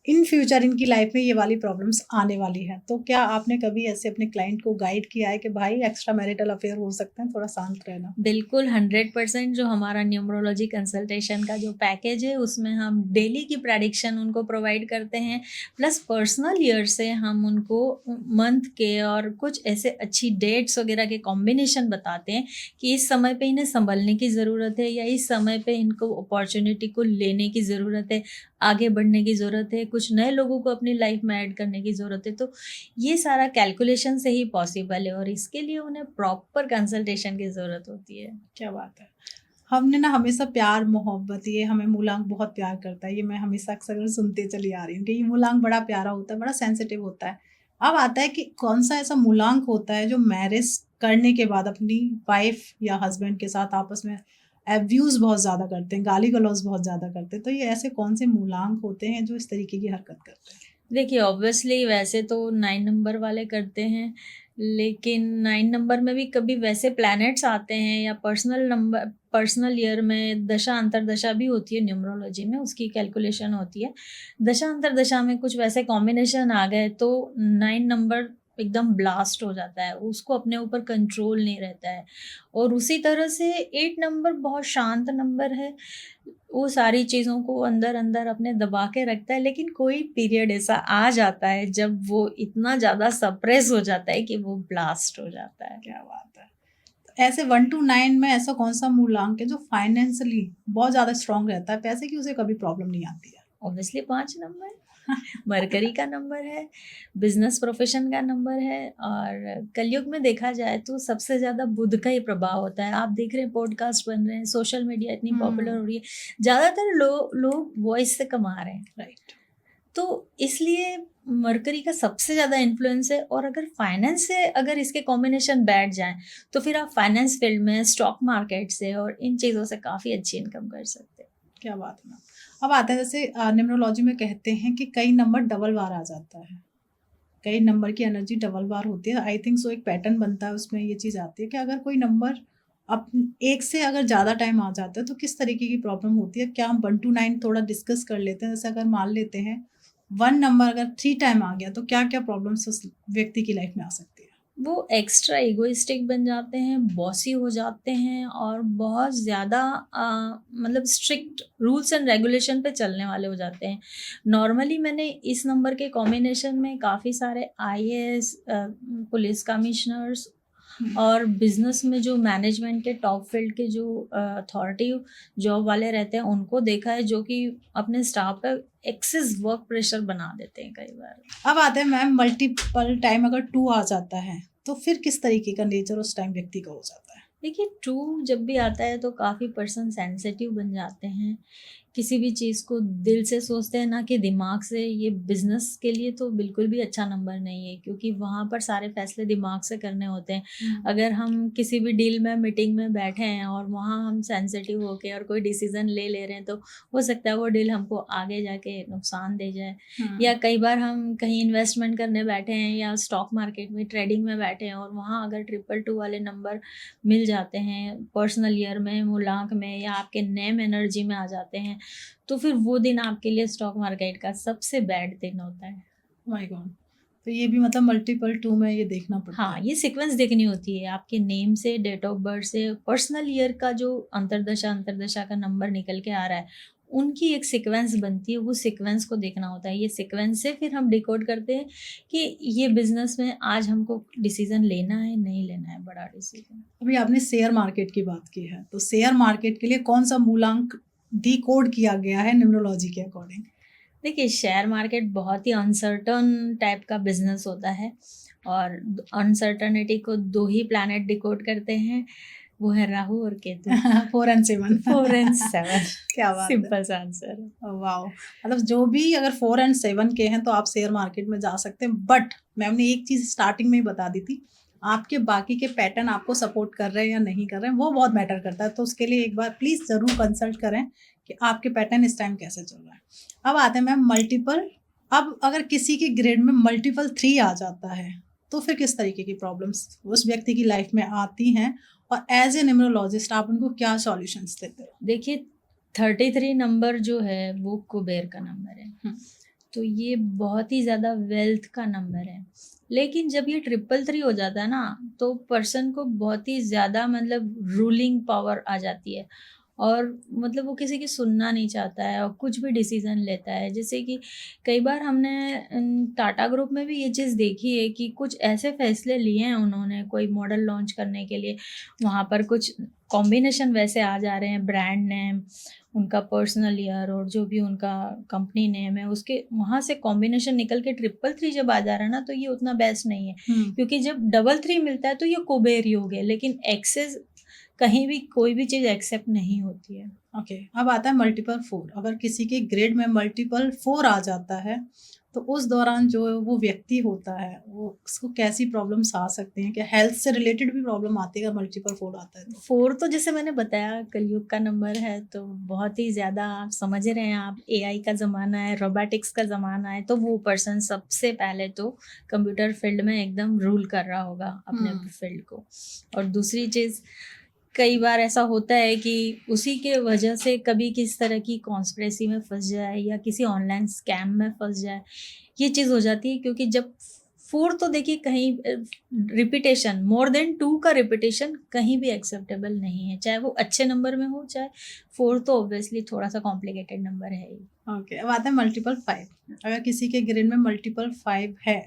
Speaker 1: इन फ्यूचर इनकी लाइफ में ये वाली प्रॉब्लम्स आने वाली हैं। तो क्या आपने कभी ऐसे अपने क्लाइंट को गाइड किया है कि भाई एक्स्ट्रा मैरिटल अफेयर हो सकते हैं, थोड़ा शांत रहना?
Speaker 2: बिल्कुल 100% जो हमारा न्यूमरोलॉजी कंसल्टेशन का जो पैकेज है, उसमें हम डेली की प्रेडिक्शन उनको प्रोवाइड करते हैं, प्लस पर्सनल ईयर से हम उनको मंथ के और कुछ ऐसे अच्छी डेट्स वगैरह के कॉम्बिनेशन बताते हैं कि इस समय पे इन्हें संभलने की ज़रूरत है, या इस समय पे इनको अपॉर्चुनिटी को लेने की ज़रूरत है, आगे बढ़ने की ज़रूरत है, कुछ नए लोगों को अपनी लाइफ में ऐड करने की ज़रूरत है। तो ये सारा कैलकुलेशन से ही पॉसिबल है और इसके लिए उन्हें प्रॉपर कंसल्टेशन की ज़रूरत होती है।
Speaker 1: क्या बात है! हमने ना हमेशा प्यार, मोहब्बत, ये हमें मूलांक बहुत प्यार करता है, ये मैं हमेशा अक्सर सुनते चली आ रही हूँ कि ये मूलांक बड़ा प्यारा होता है, बड़ा सेंसिटिव होता है। अब आता है कि कौन-सा ऐसा मूलांक होता है जो मैरिज करने के बाद अपनी वाइफ़ या हस्बैंड के साथ आपस में अब्यूज़ बहुत ज़्यादा करते हैं, गाली-गलौज बहुत ज़्यादा करते हैं। तो ये ऐसे कौन से मूलांक होते हैं जो इस तरीके की हरकत करते हैं?
Speaker 2: देखिए, ऑब्वियसली वैसे तो 9 नंबर वाले करते हैं, लेकिन 9 नंबर में भी कभी वैसे प्लैनेट्स आते हैं या पर्सनल ईयर में दशा अंतर्दशा भी होती है न्यूमरोलॉजी में, उसकी कैलकुलेशन होती है। दशा अंतर्दशा में कुछ वैसे कॉम्बिनेशन आ गए तो 9 नंबर एकदम ब्लास्ट हो जाता है, उसको अपने ऊपर कंट्रोल नहीं रहता है। और उसी तरह से 8 नंबर बहुत शांत नंबर है, वो सारी चीज़ों को अंदर-अंदर अपने दबा के रखता है, लेकिन कोई पीरियड ऐसा आ जाता है जब वो इतना ज़्यादा सप्रेस हो जाता है कि वो ब्लास्ट हो जाता है।
Speaker 1: क्या बात है! तो ऐसे 1 टू 9 में ऐसा कौन-सा मूलांक है जो फाइनेंशियली बहुत ज़्यादा स्ट्रॉन्ग रहता है, पैसे की उसे कभी प्रॉब्लम नहीं आती है?
Speaker 2: ऑब्वियसली 5 नंबर, मरकरी का नंबर है, बिज़नेस प्रोफ़ेशन का नंबर है, और कलयुग में देखा जाए तो सबसे ज़्यादा बुध का ही प्रभाव होता है। आप देख रहे हैं पॉडकास्ट बन रहे हैं, सोशल मीडिया इतनी पॉपुलर
Speaker 1: हुँ,
Speaker 2: हो रही है, ज़्यादातर लोग वॉइस से कमा रहे हैं।
Speaker 1: राइट।
Speaker 2: तो इसलिए मरकरी का सबसे ज़्यादा इन्फ्लुएंस है, और अगर फाइनेंस से अगर इसके कॉम्बिनेशन बैठ जाएँ, तो फिर आप फाइनेंस फील्ड में, स्टॉक मार्केट से और इन चीज़ों से काफ़ी अच्छी इनकम कर सकते हैं।
Speaker 1: क्या बात है मैम। अब आता है जैसे न्यूमरोलॉजी में कहते हैं कि कई नंबर डबल बार आ जाता है। कई नंबर की एनर्जी डबल बार होती है। आई थिंक सो एक पैटर्न बनता है उसमें ये चीज़ आती है कि अगर कोई नंबर अप एक से अगर ज़्यादा टाइम आ जाता है तो किस तरीके की प्रॉब्लम होती है? क्या हम 1 टू 9 थोड़ा डिस्कस कर लेते हैं? जैसे अगर मान लेते हैं 1 नंबर अगर 3 टाइम आ गया तो क्या-क्या प्रॉब्लम्स उस व्यक्ति की लाइफ में आ सकती है?
Speaker 2: वो एक्स्ट्रा इगोइस्टिक बन जाते हैं, बॉसी हो जाते हैं और बहुत ज़्यादा मतलब स्ट्रिक्ट रूल्स एंड रेगुलेशन पे चलने वाले हो जाते हैं। नॉर्मली मैंने इस नंबर के कॉम्बिनेशन में काफ़ी सारे आईएएस, पुलिस कमिश्नर्स
Speaker 1: हुँ।
Speaker 2: और बिज़नेस में जो मैनेजमेंट के टॉप फील्ड के जो अथॉरिटी जॉब वाले रहते हैं, उनको देखा है जो कि अपने स्टाफ पे एक्सेस वर्क प्रेशर बना देते हैं कई बार।
Speaker 1: अब आते हैं मैम मल्टीपल टाइम अगर 2 आ जाता है, तो फिर किस तरीके का नेचर उस टाइम व्यक्ति का हो जाता है?
Speaker 2: देखिए 2 जब भी आता है तो काफ़ी पर्सन सेंसिटिव बन जाते हैं। किसी भी चीज़ को दिल से सोचते हैं ना कि दिमाग से। ये बिज़नेस के लिए तो बिल्कुल भी अच्छा नंबर नहीं है, क्योंकि वहाँ पर सारे फ़ैसले दिमाग से करने होते हैं। अगर हम किसी भी डील में, मीटिंग में बैठे हैं और वहाँ हम सेंसिटिव होके और कोई डिसीज़न ले रहे हैं, तो हो सकता है वो डील हमको आगे जाके नुकसान दे जाए। या कई बार हम कहीं इन्वेस्टमेंट करने बैठे हैं या स्टॉक मार्केट में ट्रेडिंग में बैठे हैं और वहाँ अगर 222 वाले नंबर मिल जाते हैं पर्सनल ईयर में, मूलांक में, या आपके नेम एनर्जी में आ जाते हैं, तो फिर वो दिन आपके लिए स्टॉक मार्केट का सबसे बैड दिन होता है।
Speaker 1: My God. तो ये भी मतलब मल्टीपल 2 में ये देखना पड़ता
Speaker 2: हाँ,
Speaker 1: है।
Speaker 2: ये सीक्वेंस देखनी होती है आपके नेम से, डेट ऑफ बर्थ से, पर्सनल ईयर का जो अंतर्दशा का नंबर निकल के आ रहा है, उनकी एक सीक्वेंस बनती है, वो सीक्वेंस को देखना होता है। ये सीक्वेंस से फिर हम डिकोड करते हैं कि ये बिज़नेस में आज हमको डिसीज़न लेना है, नहीं लेना है, बड़ा डिसीज़न।
Speaker 1: अभी आपने शेयर मार्केट की बात की है, तो शेयर मार्केट के लिए कौन-सा मूलांक डिकोड किया गया है न्यूमरोलॉजी के अकॉर्डिंग?
Speaker 2: देखिए, शेयर मार्केट बहुत ही अनसर्टन टाइप का बिज़नेस होता है और अनसर्टेनिटी को 2 ही प्लैनेट डिकोड करते हैं, वो है राहु और केतु।
Speaker 1: 4 एंड 7
Speaker 2: 4 एंड 7
Speaker 1: क्या बात है।
Speaker 2: सिंपल सा आंसर है।
Speaker 1: वाओ! मतलब जो भी अगर 4 एंड 7 के हैं तो आप शेयर मार्केट में जा सकते हैं। बट मैम ने एक चीज़ स्टार्टिंग में ही बता दी थी, आपके बाकी के पैटर्न आपको सपोर्ट कर रहे हैं या नहीं कर रहे हैं, वो बहुत मैटर करता है। तो उसके लिए एक बार प्लीज़ ज़रूर कंसल्ट करें कि आपके पैटर्न इस टाइम कैसे चल रहा है। अब आते हैं मैम मल्टीपल। अब अगर किसी के ग्रेड में मल्टीपल 3 आ जाता है, तो फिर किस तरीके की प्रॉब्लम्स उस व्यक्ति की लाइफ में आती हैं और एज़ ए न्यूमरोलॉजिस्ट आप उनको क्या सॉल्यूशंस देते हो?
Speaker 2: देखिए 33 नंबर जो है वो कुबेर का नंबर है। तो ये बहुत ही ज़्यादा वेल्थ का नंबर है। लेकिन जब ये 333 हो जाता है ना, तो पर्सन को बहुत ही ज़्यादा मतलब रूलिंग पावर आ जाती है और मतलब वो किसी की सुनना नहीं चाहता है और कुछ भी डिसीज़न लेता है। जैसे कि कई बार हमने टाटा ग्रुप में भी ये चीज़ देखी है कि कुछ ऐसे फ़ैसले लिए हैं उन्होंने कोई मॉडल लॉन्च करने के लिए, वहाँ पर कुछ कॉम्बिनेशन वैसे आ जा रहे हैं, ब्रांड नेम, उनका पर्सनल ईयर और जो भी उनका कंपनी नेम है, उसके वहाँ से कॉम्बिनेशन निकल के 333 जब आ जा रहा है ना, तो ये उतना बेस्ट नहीं है। क्योंकि जब 33 मिलता है तो ये कुबेर ही हो गया, लेकिन एक्सेस कहीं भी कोई भी चीज़ एक्सेप्ट नहीं होती है।
Speaker 1: ओके। अब आता है मल्टीपल 4। अगर किसी के ग्रेड में मल्टीपल 4 आ जाता है, तो उस दौरान जो वो व्यक्ति होता है, वो उसको कैसी प्रॉब्लम्स आ सकती हैं? क्या हेल्थ से रिलेटेड भी प्रॉब्लम आती है अगर मल्टीपल 4 आता है तो?
Speaker 2: 4 तो जैसे मैंने बताया कलयुग का नंबर है, तो बहुत ही ज़्यादा आप समझ रहे हैं, आप एआई का ज़माना है, रोबोटिक्स का ज़माना है, तो वो पर्सन सबसे पहले तो कंप्यूटर फील्ड में एकदम रूल कर रहा होगा अपने फील्ड को। और दूसरी चीज़, कई बार ऐसा होता है कि उसी के वजह से कभी किस तरह की कॉन्स्पिरेसी में फँस जाए या किसी ऑनलाइन स्कैम में फँस जाए, ये चीज़ हो जाती है। क्योंकि जब 4 तो देखिए कहीं रिपिटेशन मोर देन 2 का रिपिटेशन कहीं भी एक्सेप्टेबल नहीं है, चाहे वो अच्छे नंबर में हो, चाहे 4 तो ऑब्वियसली थोड़ा-सा कॉम्प्लिकेटेड नंबर है ही।
Speaker 1: ओके। अब आता है मल्टीपल 5। अगर किसी के ग्रेड में मल्टीपल 5 है,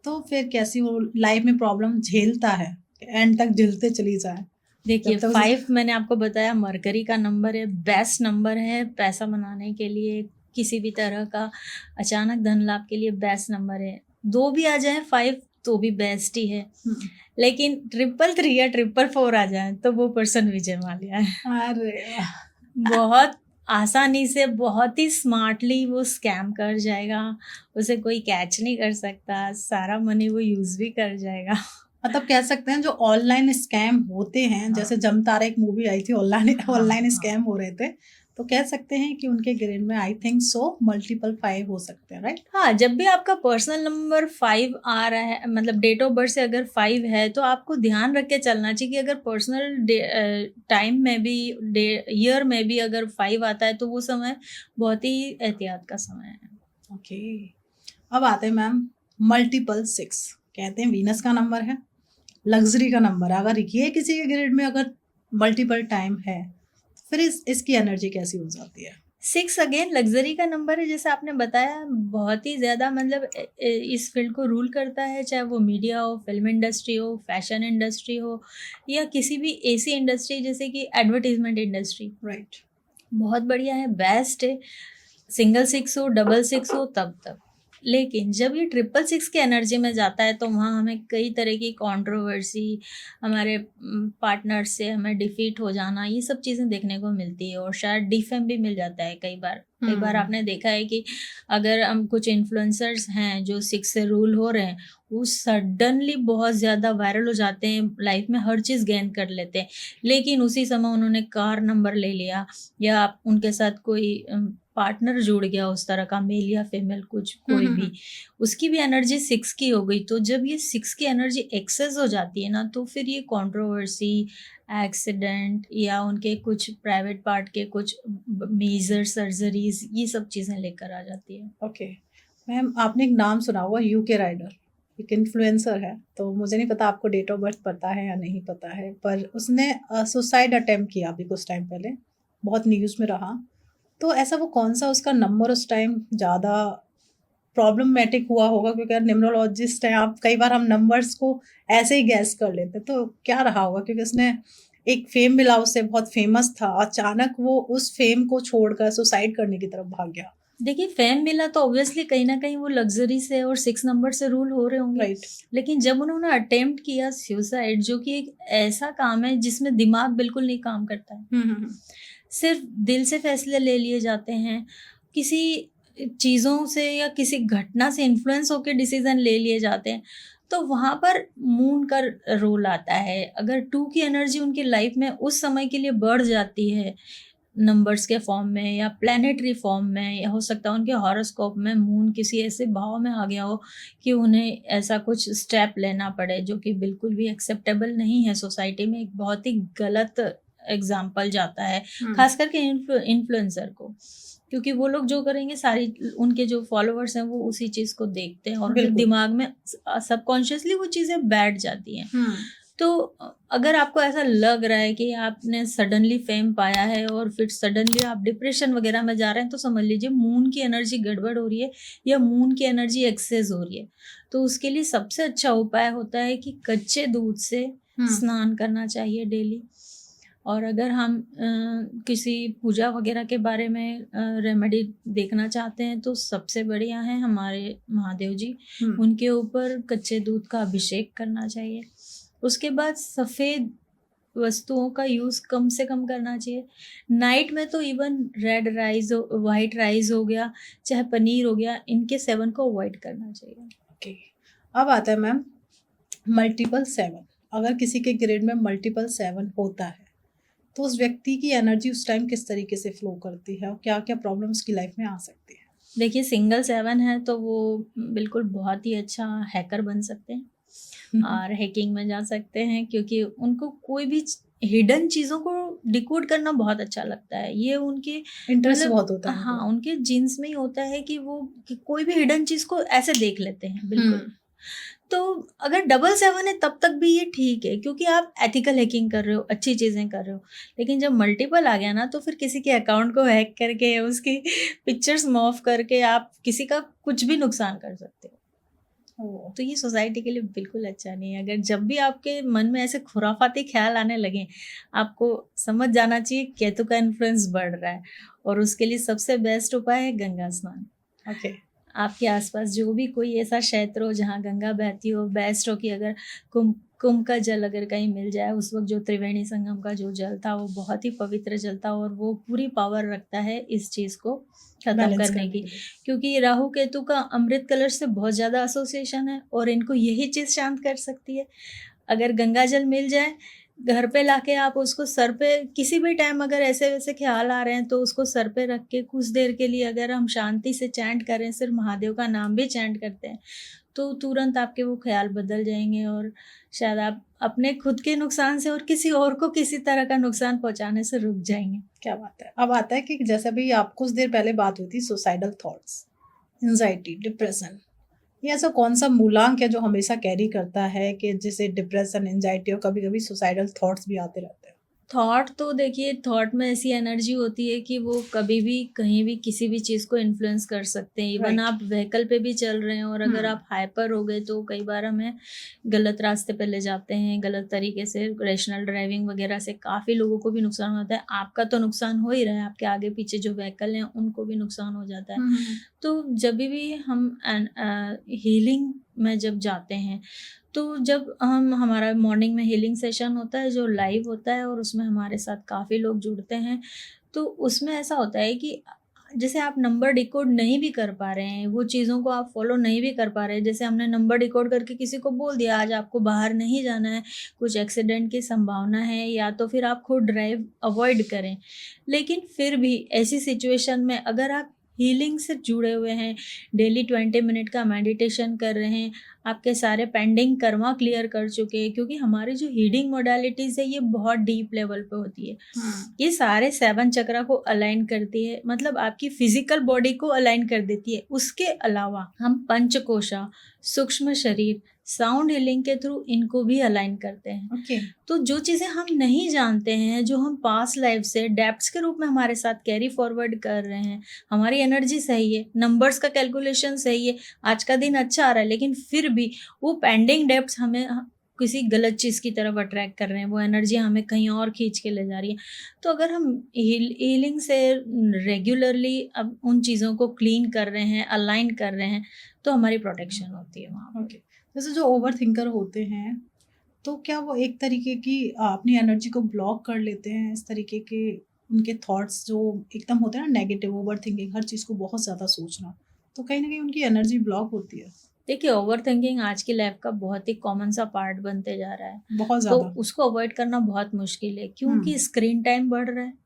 Speaker 1: तो फिर कैसी वो लाइफ में प्रॉब्लम झेलता है? एंड तक झेलते चली जाए?
Speaker 2: देखिए
Speaker 1: जब तक
Speaker 2: 5 मैंने आपको बताया मरकरी का नंबर है, बेस्ट नंबर है पैसा बनाने के लिए, किसी भी तरह का अचानक धन लाभ के लिए बेस्ट नंबर है। 2 भी आ जाए 5 तो भी बेस्ट ही है। लेकिन 333 या 444 आ जाए तो वो पर्सन विजय माल्या है।
Speaker 1: अरे वाह!
Speaker 2: बहुत आसानी से, बहुत ही स्मार्टली वो स्कैम कर जाएगा, उसे कोई कैच नहीं कर सकता, सारा मनी वो यूज़ भी कर जाएगा।
Speaker 1: मतलब कह सकते हैं जो ऑनलाइन स्कैम होते हैं, जैसे जमतारा एक मूवी आई थी, ऑनलाइन स्कैम हो रहे थे, तो कह सकते हैं कि उनके ग्रेड में आई थिंक सो मल्टीपल 5 हो सकते हैं, राइट?
Speaker 2: हाँ, जब भी आपका पर्सनल नंबर 5 आ रहा है, मतलब डेट ऑफ बर्थ से अगर 5 है, तो आपको ध्यान रख के चलना चाहिए कि अगर पर्सनल टाइम में भी, ईयर में भी अगर 5 आता है, तो वो समय बहुत ही एहतियात का समय है।
Speaker 1: ओके। अब आते हैं मैम मल्टीपल 6। कहते हैं वीनस का नंबर है, लग्ज़री का नंबर है। अगर ये किसी के ग्रेड में अगर मल्टीपल टाइम है, फिर इसकी एनर्जी कैसी हो जाती है?
Speaker 2: 6 अगेन लग्ज़री का नंबर है, जैसे आपने बताया, बहुत ही ज़्यादा मतलब इस फ़ील्ड को रूल करता है, चाहे वो मीडिया हो, फ़िल्म इंडस्ट्री हो, फ़ैशन इंडस्ट्री हो या किसी भी ऐसी इंडस्ट्री जैसे कि एडवर्टाइज़मेंट इंडस्ट्री।
Speaker 1: राइट।
Speaker 2: बहुत बढ़िया है, बेस्ट है। सिंगल 6 हो, डबल 6 हो, तब। लेकिन जब ये 666 की एनर्जी में जाता है तो वहाँ हमें कई तरह की कंट्रोवर्सी, हमारे पार्टनर से हमें डिफीट हो जाना, ये सब चीज़ें देखने को मिलती है और शायद डिफेम भी मिल जाता है कई बार। कई बार आपने देखा है कि अगर हम कुछ इन्फ्लुएंसर्स हैं जो 6 से रूल हो रहे हैं, वो सडनली बहुत ज़्यादा वायरल हो जाते हैं, लाइफ में हर चीज़ गेन कर लेते हैं। लेकिन उसी समय उन्होंने कार नंबर ले लिया या उनके साथ कोई पार्टनर जुड़ गया उस तरह का, मेल या फीमेल कुछ कोई भी, उसकी भी एनर्जी 6 की हो गई। तो जब ये 6 की एनर्जी एक्सेस हो जाती है ना, तो फिर ये कंट्रोवर्सी, एक्सीडेंट या उनके कुछ प्राइवेट पार्ट के कुछ मेजर सर्जरीज, ये सब चीज़ें लेकर आ जाती है।
Speaker 1: ओके मैम, आपने एक नाम सुना होगा यूके राइडर, एक इन्फ्लुएंसर है, तो मुझे नहीं पता आपको डेट ऑफ बर्थ पता है या नहीं पता है, पर उसने सुसाइड अटेम्प्ट किया अभी कुछ टाइम पहले, बहुत न्यूज़ में रहा। तो ऐसा वो कौन सा उसका नंबर उस टाइम ज़्यादा प्रॉब्लमेटिक हुआ होगा, क्योंकि न्यूमरोलॉजिस्ट हैं आप, कई बार हम नंबर्स को ऐसे ही गैस कर लेते हैं, तो क्या रहा होगा? क्योंकि उसने एक फेम मिला उससे, बहुत फेमस था, अचानक वो उस फेम को छोड़कर सुसाइड करने की तरफ भाग गया।
Speaker 2: देखिए, फेम मिला तो ऑब्वियसली कहीं न कहीं वो लग्ज़री से और 6 नंबर से रूल हो रहे होंगे।
Speaker 1: राइट।
Speaker 2: लेकिन जब उन्होंने अटेम्प्ट किया सुसाइड, जो कि एक ऐसा काम है जिसमें दिमाग बिल्कुल नहीं काम करता है। सिर्फ़ दिल से फ़ैसले ले लिए जाते हैं, किसी चीज़ों से या किसी घटना से इन्फ्लुएंस होके डिसीज़न ले लिए जाते हैं, तो वहाँ पर मून का रोल आता है। अगर 2 की एनर्जी उनकी लाइफ़ में उस समय के लिए बढ़ जाती है, नंबर्स के फॉर्म में या प्लैनेटरी फॉर्म में, या हो सकता है उनके हॉरोस्कोप में मून किसी ऐसे भाव में आ गया हो कि उन्हें ऐसा कुछ स्टेप लेना पड़े जो कि बिल्कुल भी एक्सेप्टेबल नहीं है सोसाइटी में, एक बहुत ही गलत एग्जाम्पल जाता है, खास करके इन्फ्लुएंसर को, क्योंकि वो लोग जो करेंगे सारी उनके जो फॉलोअर्स हैं वो उसी चीज़ को देखते हैं और उनके
Speaker 1: बिल्कुल।
Speaker 2: दिमाग में सबकॉन्शियसली वो चीज़ें बैठ जाती हैं। तो अगर आपको ऐसा लग रहा है कि आपने सडनली फेम पाया है और फिर सडनली आप डिप्रेशन वगैरह में जा रहे हैं, तो समझ लीजिए मून की एनर्जी गड़बड़ हो रही है या मून की एनर्जी एक्सेस हो रही है। तो उसके लिए सबसे अच्छा उपाय होता है कि कच्चे दूध से स्नान करना चाहिए डेली। और अगर हम किसी पूजा वगैरह के बारे में रेमेडी देखना चाहते हैं, तो सबसे बढ़िया है हमारे महादेव जी, उनके ऊपर कच्चे दूध का अभिषेक करना चाहिए। उसके बाद सफ़ेद वस्तुओं का यूज़ कम से कम करना चाहिए। नाइट में तो इवन रेड राइस हो, वाइट राइस हो गया, चाहे पनीर हो गया, इनके सेवन को अवॉइड करना चाहिए।
Speaker 1: ओके, अब आता है मैम मल्टीपल 7। अगर किसी के ग्रेड में मल्टीपल 7 होता है, तो उस व्यक्ति की एनर्जी उस टाइम किस तरीके से फ्लो करती है और क्या-क्या प्रॉब्लम्स की लाइफ में आ सकती है?
Speaker 2: देखिए, सिंगल 7 है तो वो बिल्कुल बहुत ही अच्छा हैकर बन सकते हैं और हैकिंग में जा सकते हैं, क्योंकि उनको कोई भी हिडन चीज़ों को डिकोड करना बहुत अच्छा लगता है। ये उनके
Speaker 1: इंटरेस्ट बहुत होता है
Speaker 2: हाँ,
Speaker 1: उनको।
Speaker 2: उनके जीन्स में ही होता है कि वो कि कोई भी हिडन चीज़ को ऐसे देख लेते हैं, बिल्कुल। तो अगर डबल 7 है तब तक भी ये ठीक है, क्योंकि आप एथिकल हैकिंग कर रहे हो, अच्छी चीज़ें कर रहे हो। लेकिन जब मल्टीपल आ गया ना, तो फिर किसी के अकाउंट को हैक करके, उसकी पिक्चर्स मॉर्फ करके आप किसी का कुछ भी नुकसान कर सकते हो। तो ये सोसाइटी के लिए बिल्कुल अच्छा नहीं है। अगर जब भी आपके मन में ऐसे खुराफाती ख्याल आने लगें, आपको समझ जाना चाहिए केतु का इन्फ्लुएंस बढ़ रहा है, और उसके लिए सबसे बेस्ट उपाय है गंगा स्नान।
Speaker 1: ओके।
Speaker 2: आपके आसपास जो भी कोई ऐसा क्षेत्र हो जहाँ गंगा बहती हो, बेस्ट हो कि अगर कुंभ का जल अगर कहीं मिल जाए, उस वक्त जो त्रिवेणी संगम का जो जल था वो बहुत ही पवित्र जल था, और वो पूरी पावर रखता है इस चीज़ को खत्म
Speaker 1: बैलेंस
Speaker 2: करने
Speaker 1: करने
Speaker 2: की,
Speaker 1: के लिए।
Speaker 2: क्योंकि राहु केतु का अमृत कलर से बहुत ज़्यादा एसोसिएशन है और इनको यही चीज़ शांत कर सकती है। अगर गंगा जल मिल जाए घर पे लाके, आप उसको सर पे किसी भी टाइम अगर ऐसे वैसे ख्याल आ रहे हैं, तो उसको सर पे रख के कुछ देर के लिए अगर हम शांति से चैंट करें, सिर्फ महादेव का नाम भी चैंट करते हैं, तो तुरंत आपके वो ख्याल बदल जाएंगे और शायद आप अपने खुद के नुकसान से और किसी और को किसी तरह का नुकसान पहुंचाने से रुक जाएंगे।
Speaker 1: क्या बात है। अब आता है कि जैसे अभी आप कुछ देर पहले बात हुई थी सुसाइडल थॉट्स, एंजाइटी, डिप्रेशन, ये ऐसा कौन सा मूलांक है जो हमेशा कैरी करता है कि जिसे डिप्रेशन, एंजाइटी और कभी-कभी सुसाइडल थॉट्स भी आते रहते हैं?
Speaker 2: थॉट तो देखिए, थॉट में ऐसी एनर्जी होती है कि वो कभी भी कहीं भी किसी भी चीज़ को इन्फ्लुएंस कर सकते हैं। Even
Speaker 1: right.
Speaker 2: आप व्हीकल पे भी चल रहे हैं और अगर आप हाइपर हो गए तो कई बार हमें गलत रास्ते पे ले जाते हैं, गलत तरीके से रैशनल ड्राइविंग वगैरह से काफ़ी लोगों को भी नुकसान होता है। आपका तो नुकसान हो ही रहा है, आपके आगे पीछे जो व्हीकल हैं उनको भी नुकसान हो जाता है। तो जब भी हम हीलिंग में जब जाते हैं, तो जब हम हमारा मॉर्निंग में हीलिंग सेशन होता है जो लाइव होता है और उसमें हमारे साथ काफ़ी लोग जुड़ते हैं, तो उसमें ऐसा होता है कि जैसे आप नंबर डिकोड नहीं भी कर पा रहे हैं, वो चीज़ों को आप फॉलो नहीं भी कर पा रहे हैं, जैसे हमने नंबर डिकोड करके किसी को बोल दिया आज आपको बाहर नहीं जाना है, कुछ एक्सीडेंट की संभावना है, या तो फिर आप खुद ड्राइव अवॉइड करें। लेकिन फिर भी ऐसी सिचुएशन में अगर आप हीलिंग से जुड़े हुए हैं, डेली 20 मिनट का मेडिटेशन कर रहे हैं, आपके सारे पेंडिंग कर्मा क्लियर कर चुके हैं, क्योंकि हमारी जो हीलिंग मोडालिटीज़ है ये बहुत डीप लेवल पे होती है। ये सारे 7 चक्रा को अलाइन करती है, मतलब आपकी फिजिकल बॉडी को अलाइन कर देती है। उसके अलावा हम पंचकोशा, सूक्ष्म शरीर, साउंड हीलिंग के थ्रू इनको भी अलाइन करते हैं।
Speaker 1: ओके।
Speaker 2: तो जो चीज़ें हम नहीं जानते हैं, जो हम पास्ट लाइफ से डेप्थ्स के रूप में हमारे साथ कैरी फॉरवर्ड कर रहे हैं, हमारी एनर्जी सही है, नंबर्स का कैलकुलेशन सही है, आज का दिन अच्छा आ रहा है, लेकिन फिर भी वो पेंडिंग डेप्थ्स हमें किसी गलत चीज़ की तरफ अट्रैक्ट कर रहे हैं, वो एनर्जी हमें कहीं और खींच के ले जा रही है। तो अगर हम हीलिंग से रेगुलरली अब उन चीज़ों को क्लीन कर रहे हैं, अलाइन कर रहे हैं, तो हमारी प्रोटेक्शन होती है वहाँ पर।
Speaker 1: ओके। जैसे जो ओवर थिंकर होते हैं, तो क्या वो एक तरीके की अपनी एनर्जी को ब्लॉक कर लेते हैं, इस तरीके के उनके थॉट्स जो एकदम होते हैं ना नेगेटिव, ओवर थिंकिंग, हर चीज़ को बहुत ज़्यादा सोचना, तो कहीं ना कहीं उनकी एनर्जी ब्लॉक होती है
Speaker 2: देखिए, ओवरथिंकिंग आज की लाइफ का बहुत ही कॉमन सा पार्ट बनते जा रहा है।
Speaker 1: बहुत
Speaker 2: तो
Speaker 1: ज़्यादा।
Speaker 2: उसको अवॉइड करना बहुत मुश्किल है, क्योंकि
Speaker 1: हम्म।
Speaker 2: स्क्रीन टाइम बढ़ रहा है,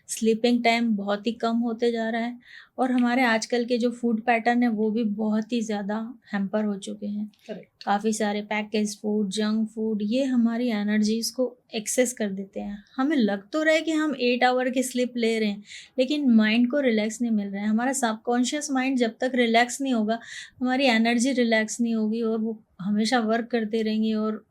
Speaker 2: स्लीपिंग टाइम बहुत ही कम होते जा रहा है, और हमारे आजकल के जो फूड पैटर्न है वो भी बहुत ही ज़्यादा हैम्पर हो चुके हैं।
Speaker 1: करेक्ट।
Speaker 2: काफ़ी सारे पैकेज फूड, जंक फूड, ये हमारी एनर्जीज़ को एक्सेस कर देते हैं। हमें लग तो रहा है कि हम 8 आवर की स्लीप ले रहे हैं, लेकिन माइंड को रिलैक्स नहीं मिल रहा है। हमारा सबकॉन्शियस माइंड जब तक रिलैक्स नहीं होगा, हमारी एनर्जी रिलैक्स नहीं होगी, और वो हमेशा वर्क करते रहेंगी, और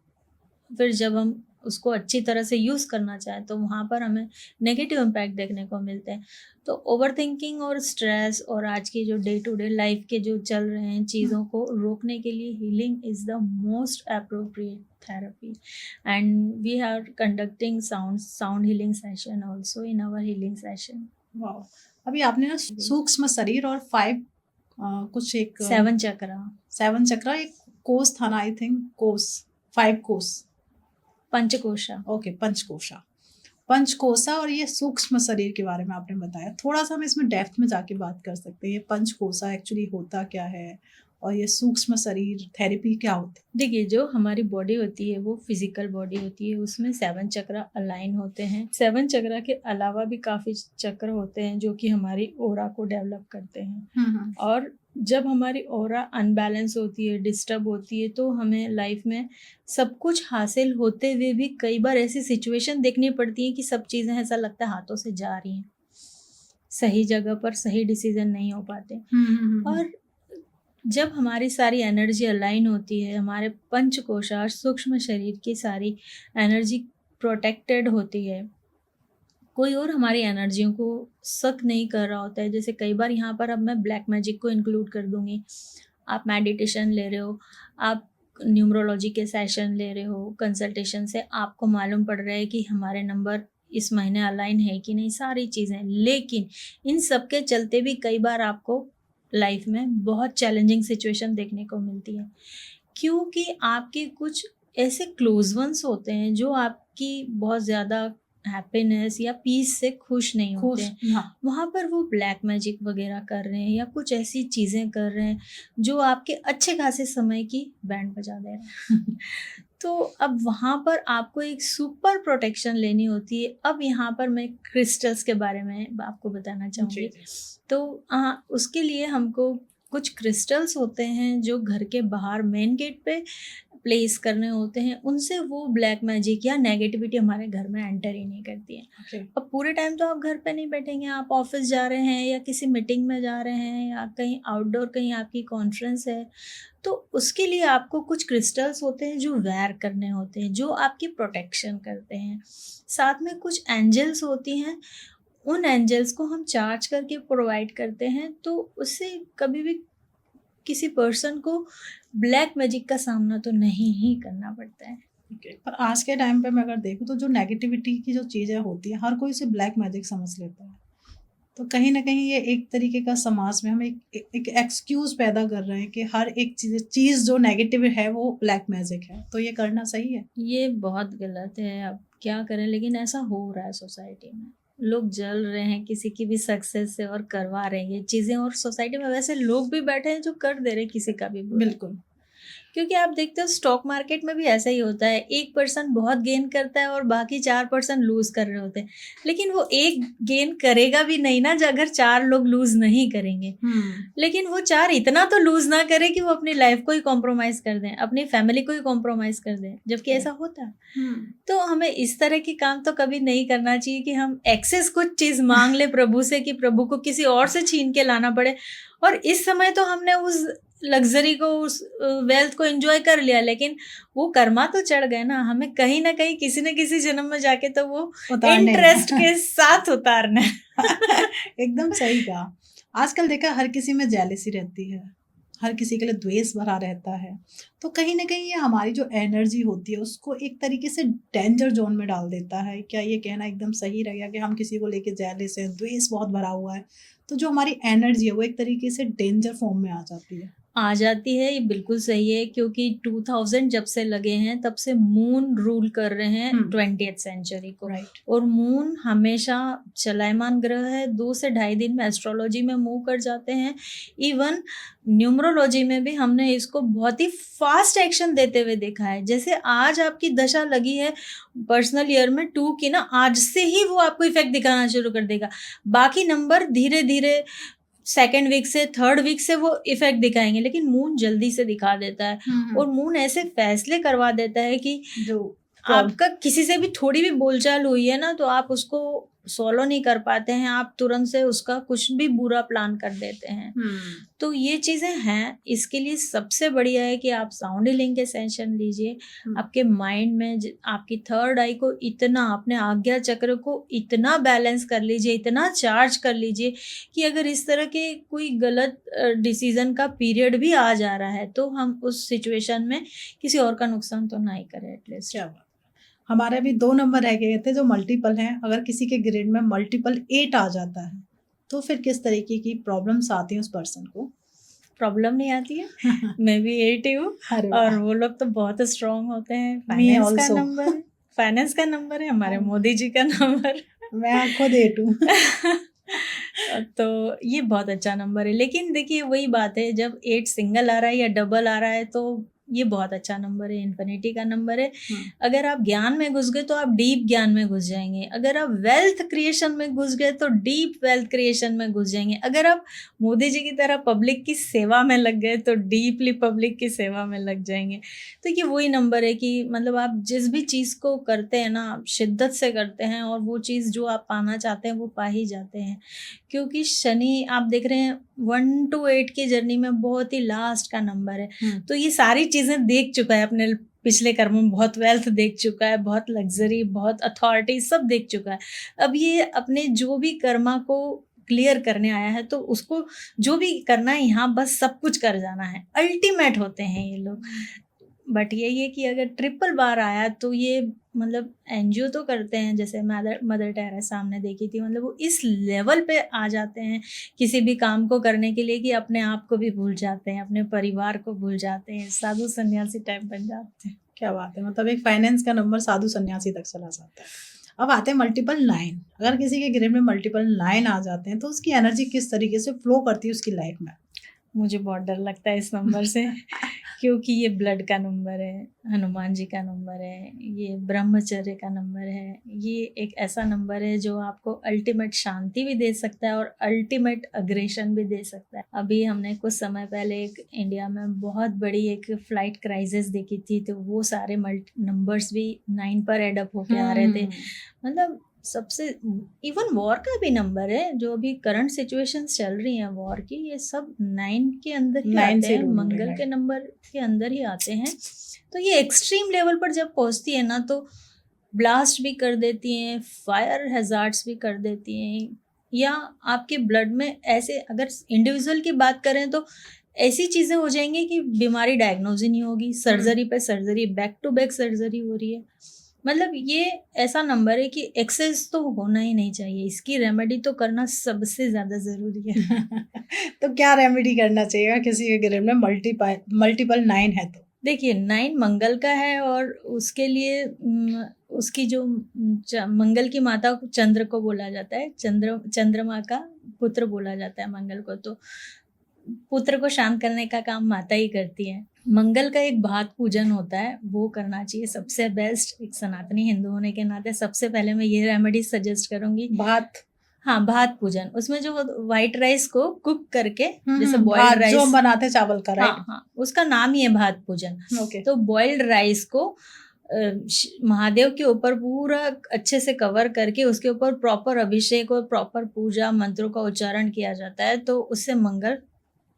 Speaker 2: फिर जब हम उसको अच्छी तरह से यूज़ करना चाहें तो वहाँ पर हमें नेगेटिव इम्पैक्ट देखने को मिलते हैं। तो ओवरथिंकिंग और स्ट्रेस और आज की जो डे टू डे लाइफ के जो चल रहे हैं चीज़ों को रोकने के लिए healing is the most appropriate therapy, and we are conducting sound healing session also in our healing session.
Speaker 1: वाह। अभी आपने ना सूक्ष्म शरीर और 5 कुछ एक
Speaker 2: 7 चक्रा,
Speaker 1: 7 चक्रा, एक कोस था ना, I think cos, 5 cos.
Speaker 2: पंचकोशा।
Speaker 1: Okay, पंचकोशा, पंचकोशा और ये सूक्ष्म शरीर के बारे में आपने बताया। थोड़ा सा हम इसमें डेप्थ में जाके बात कर सकते हैं, ये पंचकोशा एक्चुअली होता क्या है और ये सूक्ष्म शरीर थेरेपी क्या होती है?
Speaker 2: देखिए, जो हमारी बॉडी होती है वो फिजिकल बॉडी होती है, उसमें 7 चक्रा अलाइन होते हैं। 7 चक्रा के अलावा भी काफ़ी चक्र होते हैं जो कि हमारी ऑरा को डेवलप करते हैं, और जब हमारी ऑरा अनबैलेंस होती है, डिस्टर्ब होती है, तो हमें लाइफ में सब कुछ हासिल होते हुए भी कई बार ऐसी सिचुएशन देखनी पड़ती है कि सब चीज़ें ऐसा लगता है हाथों से जा रही हैं, सही जगह पर सही डिसीजन नहीं हो पाते। और जब हमारी सारी एनर्जी अलाइन होती है, हमारे पंचकोशा सूक्ष्म शरीर की सारी एनर्जी प्रोटेक्टेड होती है, कोई और हमारी एनर्जियों को शक नहीं कर रहा होता है। जैसे कई बार यहाँ पर अब मैं ब्लैक मैजिक को इंक्लूड कर दूंगी। आप मेडिटेशन ले रहे हो, आप न्यूमरोलॉजी के सेशन ले रहे हो, कंसल्टेशन से आपको मालूम पड़ रहा है कि हमारे नंबर इस महीने अलाइन है कि नहीं, सारी चीज़ें, लेकिन इन सब के चलते भी कई बार आपको लाइफ में बहुत चैलेंजिंग सिचुएशन देखने को मिलती है, क्योंकि आपके कुछ ऐसे क्लोज वंस होते हैं जो आपकी बहुत ज़्यादा हैप्पीनेस या पीस से खुश नहीं होते हैं।
Speaker 1: हाँ।
Speaker 2: वहाँ पर वो ब्लैक मैजिक वगैरह कर रहे हैं या कुछ ऐसी चीज़ें कर रहे हैं जो आपके अच्छे खासे समय की बैंड बजा दे रहे हैं। तो अब वहाँ पर आपको एक सुपर प्रोटेक्शन लेनी होती है। अब यहाँ पर मैं क्रिस्टल्स के बारे में आपको बताना चाहूँगी। तो उसके लिए हमको कुछ क्रिस्टल्स होते हैं जो घर के बाहर मेन गेट पे प्लेस करने होते हैं, उनसे वो ब्लैक मैजिक या नेगेटिविटी हमारे घर में एंटर ही नहीं करती है।
Speaker 1: Okay.
Speaker 2: अब पूरे टाइम तो आप घर पे नहीं बैठेंगे, आप ऑफिस जा रहे हैं या किसी मीटिंग में जा रहे हैं या कहीं आउटडोर कहीं आपकी कॉन्फ्रेंस है, तो उसके लिए आपको कुछ क्रिस्टल्स होते हैं जो वेयर करने होते हैं, जो आपकी प्रोटेक्शन करते हैं। साथ में कुछ एंजल्स होती हैं, उन एंजल्स को हम चार्ज करके प्रोवाइड करते हैं, तो उससे कभी भी किसी पर्सन को ब्लैक मैजिक का सामना तो नहीं ही करना पड़ता है।
Speaker 1: Okay. पर आज के टाइम पे मैं अगर देखूँ तो जो नेगेटिविटी की जो चीज़ें होती हैं हर कोई उसे ब्लैक मैजिक समझ लेता है। तो कहीं ना कहीं ये एक तरीके का समाज में हम एक एक्सक्यूज पैदा कर रहे हैं कि हर एक चीज़ जो नेगेटिव है वो ब्लैक मैजिक है। तो ये करना सही है?
Speaker 2: ये बहुत गलत है, अब क्या करें, लेकिन ऐसा हो रहा है सोसाइटी में। लोग जल रहे हैं किसी की भी सक्सेस से और करवा रहे हैं ये चीज़ें, और सोसाइटी में वैसे लोग भी बैठे हैं जो कर दे रहे हैं किसी का भी बुरा।
Speaker 1: बिल्कुल।
Speaker 2: क्योंकि आप देखते हो स्टॉक मार्केट में भी ऐसा ही होता है, एक पर्सन बहुत गेन करता है और बाकी 4% लूज कर रहे होते हैं, लेकिन वो एक गेन करेगा भी नहीं ना अगर 4 लोग लूज नहीं करेंगे। लेकिन वो 4 इतना तो लूज ना करे कि वो अपनी लाइफ को ही कॉम्प्रोमाइज कर दें, अपनी फैमिली को ही कॉम्प्रोमाइज कर दें, जबकि ऐसा होता है। तो हमें इस तरह की काम तो कभी नहीं करना चाहिए कि हम एक्सेस कुछ चीज मांग ले प्रभु से कि प्रभु को किसी और से छीन के लाना पड़े। और इस समय तो हमने उस लग्जरी को, उस वेल्थ को एंजॉय कर लिया, लेकिन वो कर्मा तो चढ़ गए ना, हमें कहीं ना कहीं किसी न किसी जन्म में जाके तो वो इंटरेस्ट के साथ उतारना है।
Speaker 1: एकदम सही कहा। आजकल देखा हर किसी में जेलसी रहती है, हर किसी के लिए द्वेष भरा रहता है। तो कहीं ना कहीं ये हमारी जो एनर्जी होती है उसको एक तरीके से डेंजर जोन में डाल देता है। क्या ये कहना एकदम सही रहेगा कि हम किसी को लेके जेलस हैं, द्वेष बहुत भरा हुआ है, तो जो हमारी एनर्जी है वो एक तरीके से डेंजर फॉर्म में आ जाती है?
Speaker 2: ये बिल्कुल सही है, क्योंकि 2000 जब से लगे हैं तब से मून रूल कर रहे हैं 20th सेंचुरी को। और मून हमेशा चलायमान ग्रह है, 2 से 2.5 दिन में एस्ट्रोलॉजी में मूव कर जाते हैं। इवन न्यूमरोलॉजी में भी हमने इसको बहुत ही फास्ट एक्शन देते हुए देखा है। जैसे आज आपकी दशा लगी है पर्सनल ईयर में 2 की ना, आज से ही वो आपको इफेक्ट दिखाना शुरू कर देगा। बाकी नंबर धीरे धीरे 2nd वीक से 3rd वीक से वो इफेक्ट दिखाएंगे, लेकिन मून जल्दी से दिखा देता है। और मून ऐसे फैसले करवा देता है कि जो आपका किसी से भी थोड़ी भी बोलचाल हुई है ना, तो आप उसको सॉल्व नहीं कर पाते हैं, आप तुरंत से उसका कुछ भी बुरा प्लान कर देते हैं। तो ये चीजें हैं। इसके लिए सबसे बढ़िया है कि आप साउंड हीलिंग के सेशन लीजिए। आपके माइंड में आपकी 3rd आई को इतना, अपने आज्ञा चक्र को इतना बैलेंस कर लीजिए, इतना चार्ज कर लीजिए कि अगर इस तरह के कोई गलत डिसीजन का पीरियड भी आ जा रहा है तो हम उस सिचुएशन में किसी और का नुकसान तो ना ही करें एटलीस्ट।
Speaker 1: क्या बात। हमारे अभी 2 नंबर रह गए थे जो मल्टीपल हैं। अगर किसी के ग्रेड में मल्टीपल 8 आ जाता है तो फिर किस तरीके की प्रॉब्लम्स आती हैं उस पर्सन को?
Speaker 2: प्रॉब्लम नहीं आती है। मैं भी 8 ही हूँ और वो लोग तो बहुत स्ट्रांग होते हैं। फाइनेंस का नंबर है हमारे मोदी जी का नंबर।
Speaker 1: मैं खुद 8 हूँ।
Speaker 2: तो ये बहुत अच्छा नंबर है। लेकिन देखिए वही बात है, जब 8 सिंगल आ रहा है या डबल आ रहा है तो ये बहुत अच्छा नंबर है, इन्फिनिटी का नंबर है। अगर आप ज्ञान में घुस गए तो आप डीप ज्ञान में घुस जाएंगे। अगर आप वेल्थ क्रिएशन में घुस गए तो डीप वेल्थ क्रिएशन में घुस जाएंगे। अगर आप मोदी जी की तरह पब्लिक की सेवा में लग गए तो डीपली पब्लिक की सेवा में लग जाएंगे। तो ये वही नंबर है कि मतलब आप जिस भी चीज़ को करते हैं ना, आप शिद्दत से करते हैं और वो चीज़ जो आप पाना चाहते हैं वो पा ही जाते हैं। क्योंकि शनि आप देख रहे हैं 1 to 8 की जर्नी में बहुत ही लास्ट का नंबर है। तो ये सारी चीज़ें देख चुका है अपने पिछले कर्मों में, बहुत वेल्थ देख चुका है, बहुत लग्जरी, बहुत अथॉरिटी, सब देख चुका है। अब ये अपने जो भी कर्मा को क्लियर करने आया है तो उसको जो भी करना है यहाँ बस सब कुछ कर जाना है। अल्टीमेट होते हैं ये लोग। बट यही है कि अगर ट्रिपल बार आया तो ये मतलब एनजीओ तो करते हैं, जैसे मदर टेरेसा हमने देखी थी, मतलब वो इस लेवल पे आ जाते हैं किसी भी काम को करने के लिए कि अपने आप को भी भूल जाते हैं, अपने परिवार को भूल जाते हैं, साधु सन्यासी टाइप बन जाते हैं।
Speaker 1: क्या बात है। मतलब एक फाइनेंस का नंबर साधु सन्यासी तक चला जाता है। अब आते हैं मल्टीपल 9। अगर किसी के ग्रेड में मल्टीपल 9 आ जाते हैं तो उसकी एनर्जी किस तरीके से फ्लो करती है उसकी लाइफ में?
Speaker 2: मुझे बहुत डर लगता है इस नंबर से क्योंकि ये ब्लड का नंबर है, हनुमान जी का नंबर है, ये ब्रह्मचर्य का नंबर है, ये एक ऐसा नंबर है जो आपको अल्टीमेट शांति भी दे सकता है और अल्टीमेट अग्रेशन भी दे सकता है। अभी हमने कुछ समय पहले एक इंडिया में बहुत बड़ी एक फ्लाइट क्राइसिस देखी थी, तो वो सारे नंबर्स भी 9 पर एड अप होके आ रहे थे। मतलब सबसे इवन वॉर का भी नंबर है, जो अभी करंट सिचुएशंस चल रही हैं वॉर की, ये सब 9 के अंदर ही
Speaker 1: 9
Speaker 2: आते
Speaker 1: से
Speaker 2: हैं,
Speaker 1: रूल
Speaker 2: मंगल
Speaker 1: है।
Speaker 2: के नंबर के अंदर ही आते हैं। तो ये एक्सट्रीम लेवल पर जब पहुंचती है ना, तो ब्लास्ट भी कर देती हैं, फायर हैजार्ड्स भी कर देती हैं, या आपके ब्लड में ऐसे, अगर इंडिविजुअल की बात करें तो ऐसी चीजें हो जाएंगी कि बीमारी डायग्नोज ही नहीं होगी, सर्जरी पे surgery, back to back surgery हो रही है। मतलब ये ऐसा नंबर है कि एक्सेस तो होना ही नहीं चाहिए, इसकी रेमेडी तो करना सबसे ज्यादा जरूरी है।
Speaker 1: तो क्या रेमेडी करना चाहिए किसी के ग्रेड में मल्टीपल 9 है तो?
Speaker 2: देखिए 9 मंगल का है, और उसके लिए उसकी जो मंगल की माता को चंद्र को बोला जाता है, चंद्रमा का पुत्र बोला जाता है मंगल को, तो पुत्र को शांत करने का काम माता ही करती है। मंगल का एक भात पूजन होता है, वो करना चाहिए सबसे बेस्ट। एक सनातनी हिंदू होने के नाते सबसे पहले मैं ये रेमेडी सजेस्ट करूंगी,
Speaker 1: भात।
Speaker 2: हाँ, भात पूजन। उसमें जो व्हाइट राइस को कुक करके, जैसे
Speaker 1: भात
Speaker 2: बॉइल्ड राइस
Speaker 1: जो हम बनाते हैं चावल का, राइट?
Speaker 2: हाँ, उसका नाम ही है भात पूजन।
Speaker 1: ओके।
Speaker 2: तो बॉइल्ड राइस को महादेव के ऊपर पूरा अच्छे से कवर करके उसके ऊपर प्रॉपर अभिषेक और प्रॉपर पूजा मंत्रों का उच्चारण किया जाता है, तो उससे मंगल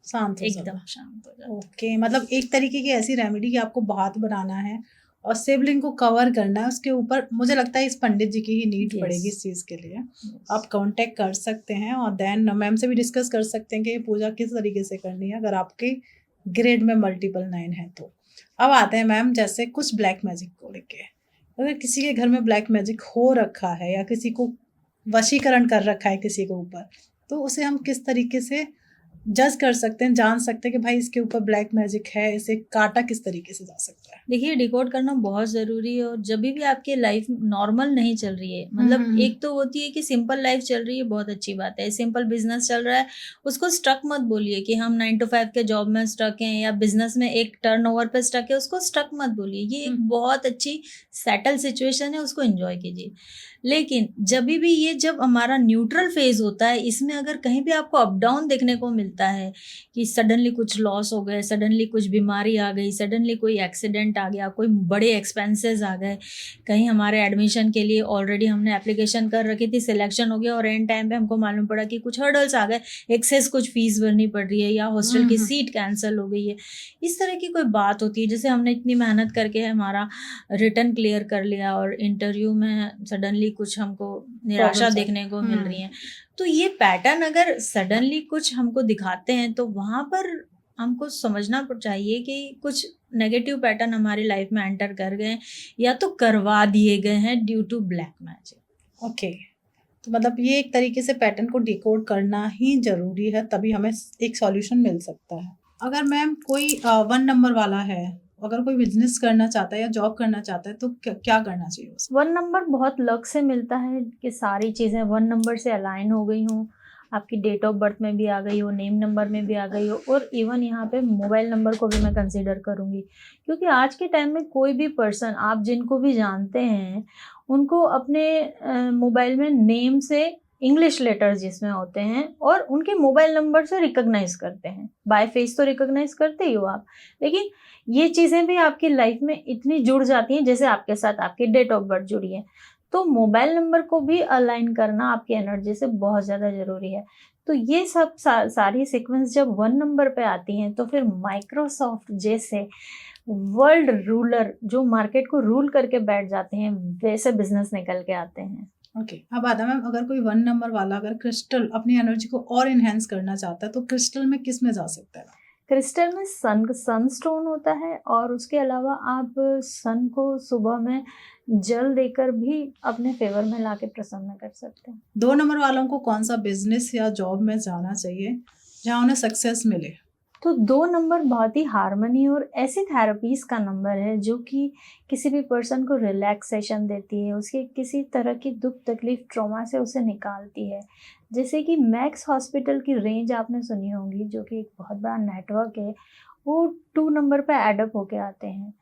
Speaker 1: शांत हो
Speaker 2: एकदम
Speaker 1: जाता।
Speaker 2: शांत हो जाता है।
Speaker 1: ओके, मतलब एक तरीके की ऐसी रेमेडी कि आपको भात बनाना है और शिवलिंग को कवर करना है, उसके ऊपर मुझे लगता है इस पंडित जी की ही नीड
Speaker 2: Yes.
Speaker 1: पड़ेगी इस चीज़ के लिए।
Speaker 2: Yes.
Speaker 1: आप कांटेक्ट कर सकते हैं और देन मैम से भी डिस्कस कर सकते हैं कि ये पूजा किस तरीके से करनी है अगर आपके ग्रेड में मल्टीपल 9 है तो। अब आते हैं मैम, जैसे कुछ ब्लैक मैजिक को लेके, अगर किसी के घर में ब्लैक मैजिक हो रखा है या किसी को वशीकरण कर रखा है किसी के ऊपर, तो उसे हम किस तरीके से जज कर सकते हैं, जान सकते हैं कि भाई इसके ऊपर ब्लैक मैजिक है, इसे काटा किस तरीके से जा सकता है?
Speaker 2: देखिए डिकोड करना बहुत ज़रूरी है, और जब भी आपकी लाइफ नॉर्मल नहीं चल रही है, मतलब एक तो होती है कि सिंपल लाइफ चल रही है, बहुत अच्छी बात है, सिंपल बिजनेस चल रहा है, उसको स्टक मत बोलिए कि हम 9 to 5 के जॉब में स्टक हैं या बिजनेस में एक टर्नओवर पे स्टक है, उसको स्टक मत बोलिए। ये एक बहुत अच्छी सेटल सिचुएशन है, उसको एंजॉय कीजिए। लेकिन जब हमारा न्यूट्रल फेज होता है, इसमें अगर कहीं भी आपको अप डाउन देखने को मिलता है कि सडनली कुछ लॉस हो गए, सडनली कुछ बीमारी आ गई, सडनली कोई एक्सीडेंट आ गया, कोई बड़े एक्सपेंसेस आ गए, कहीं हमारे एडमिशन के लिए ऑलरेडी हमने एप्लीकेशन कर रखी थी, सिलेक्शन हो गया और एंड टाइम पे हमको मालूम पड़ा कि कुछ हर्डल्स आ गए, एक्सेस कुछ फीस भरनी पड़ रही है या हॉस्टल की सीट कैंसिल हो गई है, इस तरह की कोई बात होती है, जैसे हमने इतनी मेहनत करके हमारा रिटर्न क्लियर कर लिया और इंटरव्यू में सडनली कुछ हमको निराशा देखने को मिल रही है। तो ये पैटर्न अगर सडनली कुछ हमको दिखाते हैं, तो वहाँ पर हमको समझना चाहिए कि कुछ नेगेटिव पैटर्न हमारी लाइफ में एंटर कर गए या तो करवा दिए गए हैं due to black magic.
Speaker 1: Okay, तो मतलब ये एक तरीके से पैटर्न को डिकोड करना ही जरूरी है, तभी हमें एक सॉल्यूशन मिल सकता है। अगर मैम कोई 1 नंबर वाला है, अगर कोई बिजनेस करना चाहता है या जॉब करना चाहता है, तो क्या करना चाहिए उसे?
Speaker 2: 1 नंबर बहुत लक से मिलता है कि सारी चीज़ें 1 नंबर से अलाइन हो गई हों, आपकी डेट ऑफ बर्थ में भी आ गई हो, नेम नंबर में भी आ गई हो, और इवन यहाँ पे मोबाइल नंबर को भी मैं कंसीडर करूँगी, क्योंकि आज के टाइम में कोई भी पर्सन, आप जिनको भी जानते हैं, उनको अपने मोबाइल में नेम से इंग्लिश लेटर्स जिसमें होते हैं और उनके मोबाइल नंबर से रिकॉग्नाइज करते हैं। बाय फेस तो रिकॉग्नाइज करते ही हो आप, लेकिन ये चीज़ें भी आपकी लाइफ में इतनी जुड़ जाती हैं, जैसे आपके साथ आपकी डेट ऑफ बर्थ जुड़ी है, तो मोबाइल नंबर को भी अलाइन करना आपकी एनर्जी से बहुत ज़्यादा ज़रूरी है। तो ये सब सारी सीक्वेंस जब 1 नंबर पे आती हैं, तो फिर माइक्रोसॉफ्ट जैसे वर्ल्ड रूलर जो मार्केट को रूल करके बैठ जाते हैं, वैसे बिजनेस निकल के आते हैं।
Speaker 1: ओके, अब आता मैम, अगर कोई 1 नंबर वाला अगर क्रिस्टल अपनी एनर्जी को और इनहेंस करना चाहता है, तो क्रिस्टल में किस में जा सकता है?
Speaker 2: क्रिस्टल में सनस्टोन होता है, और उसके अलावा आप सन को सुबह में जल देकर भी अपने फेवर में लाके प्रसन्न कर सकते हैं।
Speaker 1: 2 नंबर वालों को कौन सा बिजनेस या जॉब में जाना चाहिए जहाँ उन्हें सक्सेस मिले?
Speaker 2: तो 2 नंबर बहुत ही हार्मनी और ऐसी थेरेपीज़ का नंबर है जो कि किसी भी पर्सन को रिलैक्सेशन देती है, उसके किसी तरह की दुःख तकलीफ़ ट्रॉमा से उसे निकालती है। जैसे कि मैक्स हॉस्पिटल की रेंज आपने सुनी होगी, जो कि एक बहुत बड़ा नेटवर्क है, वो 2 नंबर पे ऐड अप होके आते हैं।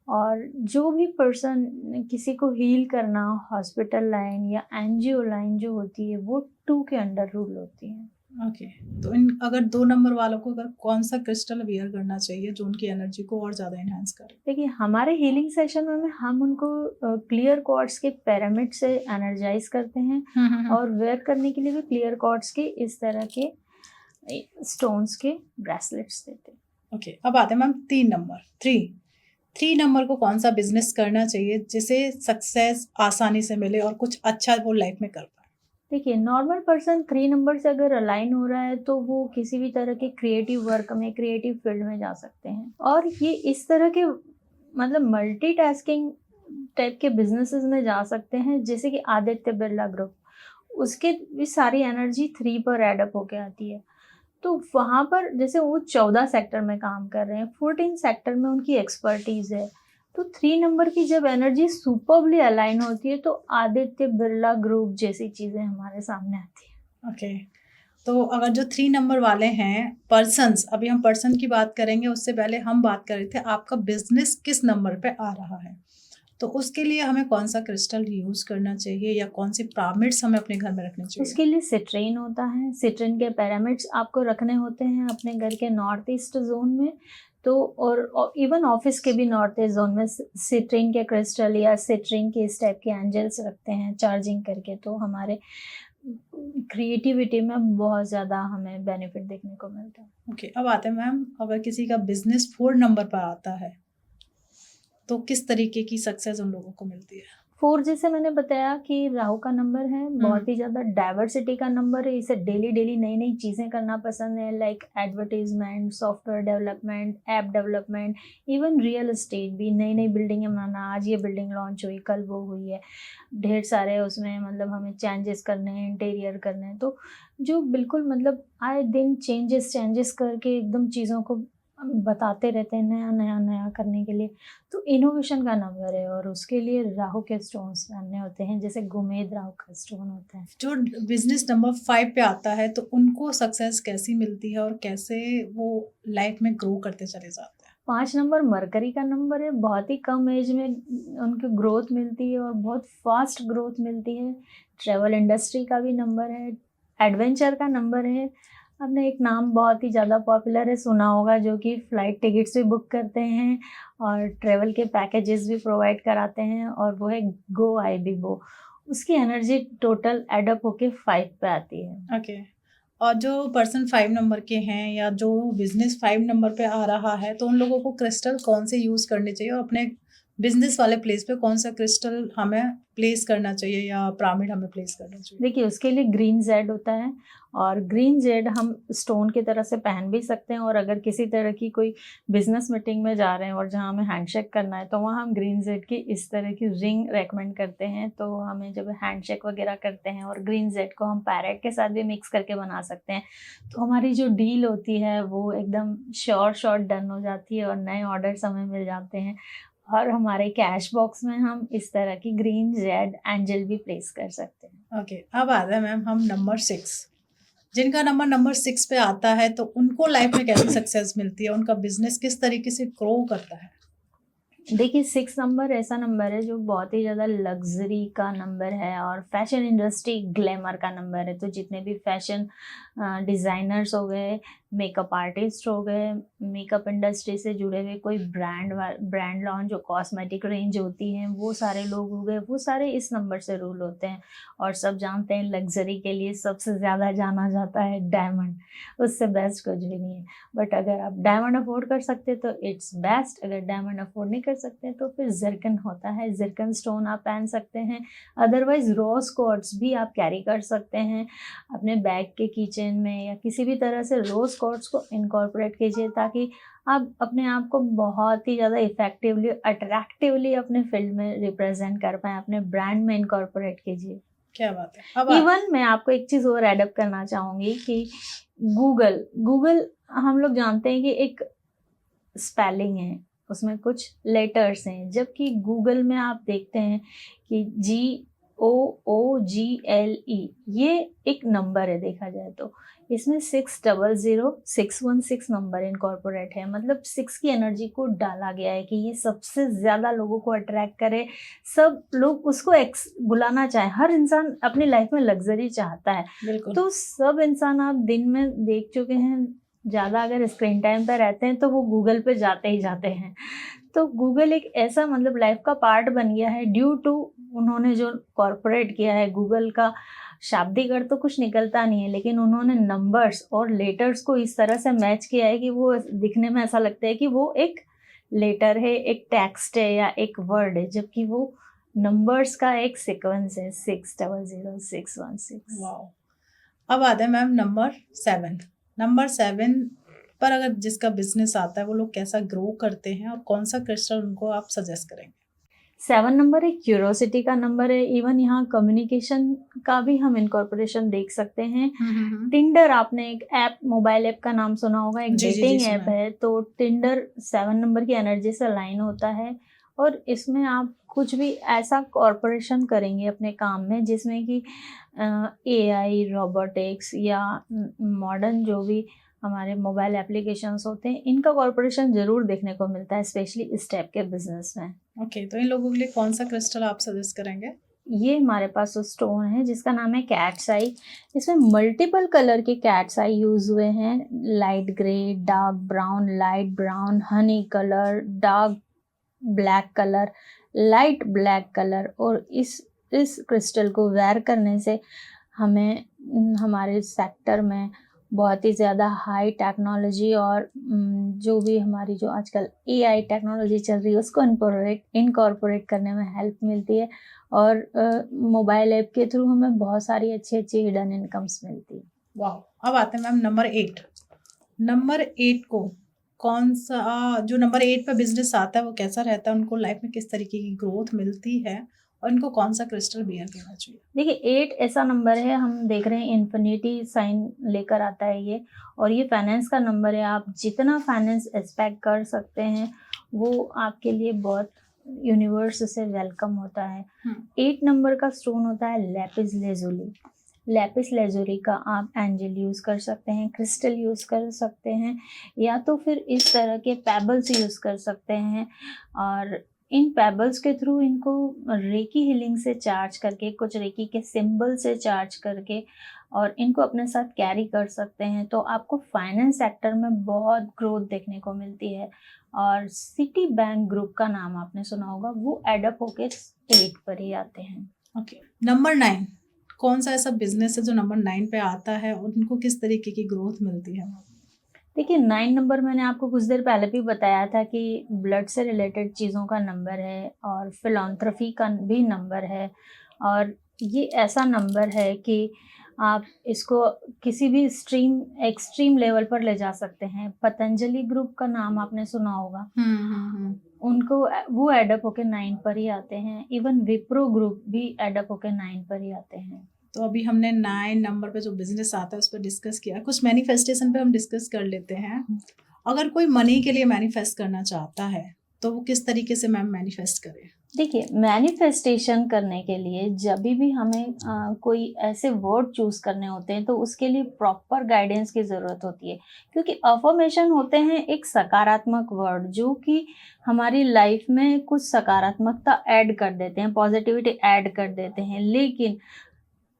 Speaker 2: और जो भी पर्सन किसी को हील करना, हॉस्पिटल लाइन या एनजीओ लाइन जो होती है, वो 2 के अंडर रूल होती है।
Speaker 1: ओके। तो इन अगर 2 नंबर वालों को अगर कौन-सा क्रिस्टल वियर करना चाहिए जो उनकी एनर्जी को और ज़्यादा एनहांस करे?
Speaker 2: देखिए, हमारे हीलिंग सेशन में हम उनको क्लियर क्वार्ट्ज के पिरामिड से एनर्जाइज करते हैं और वेयर करने के लिए भी क्लियर क्वार्ट्ज के इस तरह के स्टोन्स के ब्रेसलेट्स देते हैं।
Speaker 1: ओके, अब आते हैं मैम 3 नंबर, 3 नंबर को कौन-सा बिज़नेस करना चाहिए जिसे सक्सेस आसानी से मिले और कुछ अच्छा वो लाइफ में कर पाए?
Speaker 2: देखिए, नॉर्मल पर्सन 3 नंबर से अगर अलाइन हो रहा है तो वो किसी भी तरह के क्रिएटिव वर्क में, क्रिएटिव फील्ड में जा सकते हैं। और ये इस तरह के मतलब मल्टीटास्किंग टाइप के बिजनेसेस में जा सकते हैं, जैसे कि आदित्य बिरला ग्रुप, उसके भी सारी एनर्जी 3 पर ऐड अप होके आती है। तो वहाँ पर जैसे वो 14 सेक्टर में काम कर रहे हैं, 14 सेक्टर में उनकी एक्सपर्टीज़ है। तो 3 नंबर की जब एनर्जी सुपर्बली अलाइन होती है तो आदित्य बिरला ग्रुप जैसी चीज़ें हमारे सामने आती हैं।
Speaker 1: ओके। तो अगर जो 3 नंबर वाले हैं पर्सन्स, अभी हम पर्सन की बात करेंगे, उससे पहले हम बात कर रहे थे आपका बिज़नेस किस नंबर पे आ रहा है। तो उसके लिए हमें कौन-सा क्रिस्टल यूज़ करना चाहिए या कौन-सी पिरामिड्स हमें अपने घर में रखनी चाहिए?
Speaker 2: उसके लिए सिट्रेन होता है, सिट्रेन के पिरामिड्स आपको रखने होते हैं अपने घर के नॉर्थ ईस्ट ज़ोन में। तो और इवन ऑफिस के भी नॉर्थ ईस्ट ज़ोन में सिट्रेन के क्रिस्टल या सिट्रेन के इस टाइप के एंजल्स रखते हैं चार्जिंग करके, तो हमारे क्रिएटिविटी में बहुत ज़्यादा हमें बेनिफिट देखने को मिलता है।
Speaker 1: ओके, अब आते हैं मैम, अगर किसी का बिज़नेस 4 नंबर पर आता है, तो किस तरीके की सक्सेस उन लोगों को मिलती है?
Speaker 2: 4 जैसे मैंने बताया कि राहु का नंबर है, बहुत ही ज़्यादा डाइवर्सिटी का नंबर है, इसे डेली नई-नई चीज़ें करना पसंद है, like advertisement, software development, app development, even real estate भी, नई-नई बिल्डिंगें बनाना, आज ये बिल्डिंग लॉन्च हुई, कल वो हुई है, ढेर सारे उसमें मतलब हमें चेंजेस करने हैं, इंटीरियर करने हैं, तो जो बिल्कुल मतलब आए दिन चेंजेस करके एकदम चीज़ों को बताते रहते हैं नया करने के लिए। तो इनोवेशन का नंबर है और उसके लिए राहु के स्टोन्स पहनने होते हैं, जैसे गुमेद राहु का स्टोन होता है।
Speaker 1: जो बिज़नेस नंबर 5 पे आता है, तो उनको सक्सेस कैसी मिलती है और कैसे वो लाइफ में ग्रो करते चले जाते हैं?
Speaker 2: 5 नंबर मरकरी का नंबर है, बहुत ही कम एज में उनको ग्रोथ मिलती है और बहुत फास्ट ग्रोथ मिलती है। ट्रैवल इंडस्ट्री का भी नंबर है, एडवेंचर का नंबर है। आपने एक नाम बहुत ही ज़्यादा पॉपुलर है, सुना होगा, जो कि फ़्लाइट टिकट्स भी बुक करते हैं और ट्रैवल के पैकेजेस भी प्रोवाइड कराते हैं, और वो है गो आईबीबो। उसकी एनर्जी टोटल एड अप होके 5 पे आती है।
Speaker 1: ओके। और जो पर्सन 5 नंबर के हैं या जो बिज़नेस 5 नंबर पे आ रहा है, तो उन लोगों को क्रिस्टल कौन से यूज़ करने चाहिए और अपने बिज़नेस वाले प्लेस पे कौन-सा क्रिस्टल हमें प्लेस करना चाहिए या पिरामिड हमें प्लेस करना चाहिए?
Speaker 2: देखिए, उसके लिए ग्रीन जेड होता है और ग्रीन जेड हम स्टोन की तरह से पहन भी सकते हैं, और अगर किसी तरह की कोई बिजनेस मीटिंग में जा रहे हैं और जहाँ हमें हैंडशेक करना है, तो वहाँ हम ग्रीन जेड की इस तरह की रिंग रेकमेंड करते हैं। तो हमें जब हैंडशेक वगैरह करते हैं, और ग्रीन जेड को हम पैरेट के साथ भी मिक्स करके बना सकते हैं, तो हमारी जो डील होती है वो एकदम श्योर डन हो जाती है और नए ऑर्डर्स हमें मिल जाते हैं। और हमारे कैश बॉक्स में हम इस तरह की ग्रीन जेड एंजल भी प्लेस कर सकते हैं।
Speaker 1: ओके, अब आते हैं मैम हम नंबर 6। जिनका नंबर 6 पे आता है, तो उनको लाइफ में कैसी सक्सेस मिलती है? उनका बिज़नेस किस तरीके से ग्रो करता है?
Speaker 2: देखिए, 6 नंबर ऐसा नंबर है जो बहुत ही ज़्यादा लग्ज़री का नंबर है और फैशन इंडस्ट्री ग्लैमर का नंबर है। तो जितने भी फैशन डिज़ाइनर्स हो गए, मेकअप आर्टिस्ट हो गए, मेकअप इंडस्ट्री से जुड़े हुए कोई ब्रांड लॉन्च जो कॉस्मेटिक रेंज होती हैं, वो सारे लोग हो गए, वो सारे इस नंबर से रूल होते हैं। और सब जानते हैं लग्ज़री के लिए सबसे ज़्यादा जाना जाता है डायमंड, उससे बेस्ट कुछ भी नहीं है। बट अगर आप डायमंड अफोर्ड कर सकते तो इट्स बेस्ट, अगर डायमंड अफोर्ड नहीं कर सकते तो फिर ज़िरकन होता है, ज़िरकन स्टोन आप पहन सकते हैं। अदरवाइज़ रोज़ क्वार्ट्ज़ भी आप कैरी कर सकते हैं अपने बैग के कीचेन में, या किसी भी तरह से रोज़ क्वार्ट्ज़ को इनकॉर्पोरेट कीजिए, ताकि आप अपने आप को बहुत ही ज़्यादा इफ़ेक्टिवली, अट्रैक्टिवली अपने फील्ड में रिप्रेजेंट कर पाएँ, अपने ब्रांड में इनकॉर्पोरेट कीजिए।
Speaker 1: क्या बात है! अब
Speaker 2: इवन मैं आपको एक चीज़ और ऐड अप करना चाहूँगी कि गूगल हम लोग जानते हैं कि एक स्पेलिंग है, उसमें कुछ लेटर्स हैं, जबकि गूगल में आप देखते हैं कि GOOGLE ये एक नंबर है देखा जाए तो। इसमें 600616 नंबर इनकॉर्पोरेट है, मतलब 6 की एनर्जी को डाला गया है कि ये सबसे ज़्यादा लोगों को अट्रैक्ट करे, सब लोग उसको बुलाना चाहे। हर इंसान अपनी लाइफ में लग्जरी चाहता है,
Speaker 1: बिल्कुल।
Speaker 2: तो सब इंसान आप दिन में देख चुके हैं, ज़्यादा अगर स्क्रीन टाइम पर रहते हैं तो वो गूगल पे जाते ही जाते हैं। तो गूगल एक ऐसा मतलब लाइफ का पार्ट बन गया है ड्यू टू उन्होंने जो कॉर्पोरेट किया है। गूगल का शाब्दिक अर्थ तो कुछ निकलता नहीं है, लेकिन उन्होंने नंबर्स और लेटर्स को इस तरह से मैच किया है कि वो दिखने में ऐसा लगता है कि वो एक लेटर है, एक टेक्स्ट है या एक वर्ड है, जबकि वो नंबर्स का एक सीक्वेंस है 600616।
Speaker 1: वाओ। अब आते हैं मैम नंबर 7। नंबर 7 पर अगर जिसका बिजनेस आता है वो लोग कैसा ग्रो करते हैं और कौन सा क्रिस्टल उनको आप सजेस्ट करेंगे?
Speaker 2: 7 नंबर एक क्यूरोसिटी का नंबर है। इवन यहाँ कम्युनिकेशन का भी हम इनकॉर्पोरेशन देख सकते हैं। टिंडर, आपने एक ऐप, मोबाइल ऐप का नाम सुना होगा, एक
Speaker 1: जी, जी,
Speaker 2: डेटिंग
Speaker 1: सुना
Speaker 2: ऐप
Speaker 1: है।
Speaker 2: है। तो टिंडर 7 नंबर की एनर्जी से अलाइन होता है, और इसमें आप कुछ भी ऐसा कॉर्पोरेशन करेंगे अपने काम में जिसमें कि AI, रोबोटिक्स या मॉडर्न जो भी हमारे मोबाइल एप्लीकेशंस होते हैं, इनका कॉर्पोरेशन ज़रूर देखने को मिलता है, स्पेशली इस टाइप के बिजनेस में।
Speaker 1: ओके, तो इन लोगों के लिए कौन सा क्रिस्टल आप सजेस्ट करेंगे?
Speaker 2: ये हमारे पास स्टोन है जिसका नाम है कैट्स आई। इसमें मल्टीपल कलर के कैट्स आई यूज हुए हैं, light grey, dark brown, light brown, Honey colour, dark black colour, light black colour. और इस क्रिस्टल को वेयर करने से हमें हमारे सेक्टर में बहुत ही ज़्यादा हाई टेक्नोलॉजी और जो भी हमारी जो आजकल AI टेक्नोलॉजी चल रही है उसको इनकॉर्पोरेट करने में हेल्प मिलती है, और मोबाइल ऐप के थ्रू हमें बहुत सारी अच्छी अच्छी हिडन इनकम्स मिलती है।
Speaker 1: वाओ। अब आते हैं मैम नंबर 8। नंबर 8 को कौन सा, जो नंबर 8 पे बिजनेस आता है वो कैसा रहता है, उनको लाइफ में किस तरीके की ग्रोथ मिलती है और इनको कौन सा क्रिस्टल बियर करना चाहिए?
Speaker 2: देखिए 8 ऐसा नंबर है, हम देख रहे हैं इन्फिनिटी साइन लेकर आता है ये, और ये फाइनेंस का नंबर है। आप जितना फाइनेंस एक्सपेक्ट कर सकते हैं वो आपके लिए बहुत यूनिवर्स से वेलकम होता है। 8 नंबर का स्टोन होता है लैपिस लेजुली। लैपिस लेजुली का आप एंजल यूज़ कर सकते हैं, क्रिस्टल यूज़ कर सकते हैं, या तो फिर इस तरह के पेबल्स यूज़ कर सकते हैं। और इन पेबल्स के थ्रू इनको रेकी हीलिंग से चार्ज करके, कुछ रेकी के सिंबल से चार्ज करके, और इनको अपने साथ कैरी कर सकते हैं, तो आपको फाइनेंस सेक्टर में बहुत ग्रोथ देखने को मिलती है। और सिटी बैंक ग्रुप का नाम आपने सुना होगा, वो एडअप होके 8 पर ही आते हैं।
Speaker 1: ओके, नंबर 9 कौन सा ऐसा बिजनेस है जो नंबर 9 पे आता है और उनको किस तरीके की ग्रोथ मिलती है?
Speaker 2: देखिए 9 नंबर मैंने आपको कुछ देर पहले भी बताया था कि ब्लड से रिलेटेड चीज़ों का नंबर है, और फिलॉन्थ्रफी का भी नंबर है। और ये ऐसा नंबर है कि आप इसको किसी भी एक्सट्रीम लेवल पर ले जा सकते हैं। पतंजलि ग्रुप का नाम आपने सुना होगा, उनको वो एडअप होके 9 पर ही आते हैं। इवन विप्रो ग्रुप भी एडअप होके 9 पर ही आते हैं।
Speaker 1: तो अभी हमने 9 नंबर पे जो बिजनेस आता है उस पर डिस्कस किया, कुछ मैनिफेस्टेशन पे हम डिस्कस कर लेते हैं। अगर कोई मनी के लिए मैनिफेस्ट करना चाहता है तो वो किस तरीके से मैम मैनिफेस्ट करे?
Speaker 2: देखिए मैनिफेस्टेशन करने के लिए जब भी हमें कोई ऐसे वर्ड चूज करने होते हैं तो उसके लिए प्रॉपर गाइडेंस की ज़रूरत होती है, क्योंकि अफर्मेशन होते हैं एक सकारात्मक वर्ड जो कि हमारी लाइफ में कुछ सकारात्मकता ऐड कर देते हैं, पॉजिटिविटी ऐड कर देते हैं। लेकिन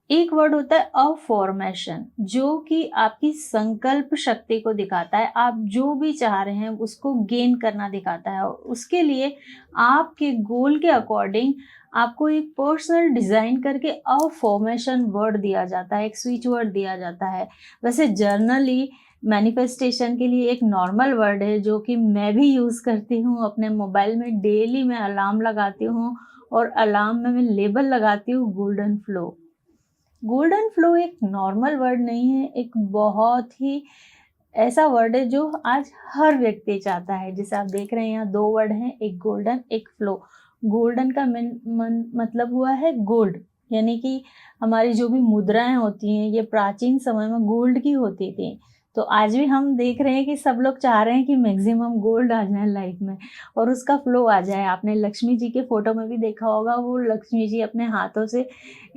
Speaker 2: एक वर्ड होता है अफॉर्मेशन, जो कि आपकी संकल्प शक्ति को दिखाता है, आप जो भी चाह रहे हैं उसको गेन करना दिखाता है। और उसके लिए आपके गोल के अकॉर्डिंग आपको एक पर्सनल डिज़ाइन करके अफॉर्मेशन वर्ड दिया जाता है, एक स्विच वर्ड दिया जाता है। वैसे जर्नली मैनिफेस्टेशन के लिए एक नॉर्मल वर्ड है जो कि मैं भी यूज़ करती हूँ अपने मोबाइल में, डेली मैं अलार्म लगाती हूँ, और अलार्म में मैं लेबल लगाती हूँ गोल्डन फ्लो। गोल्डन फ्लो एक नॉर्मल वर्ड नहीं है, एक बहुत ही ऐसा वर्ड है जो आज हर व्यक्ति चाहता है। जैसे आप देख रहे हैं यहाँ 2 वर्ड हैं, एक गोल्डन एक फ्लो। गोल्डन का मतलब हुआ है गोल्ड, यानी कि हमारी जो भी मुद्राएं होती हैं ये प्राचीन समय में गोल्ड की होती थी। तो आज भी हम देख रहे हैं कि सब लोग चाह रहे हैं कि मैक्सिमम गोल्ड आ जाए लाइफ में और उसका फ्लो आ जाए। आपने लक्ष्मी जी के फोटो में भी देखा होगा, वो लक्ष्मी जी अपने हाथों से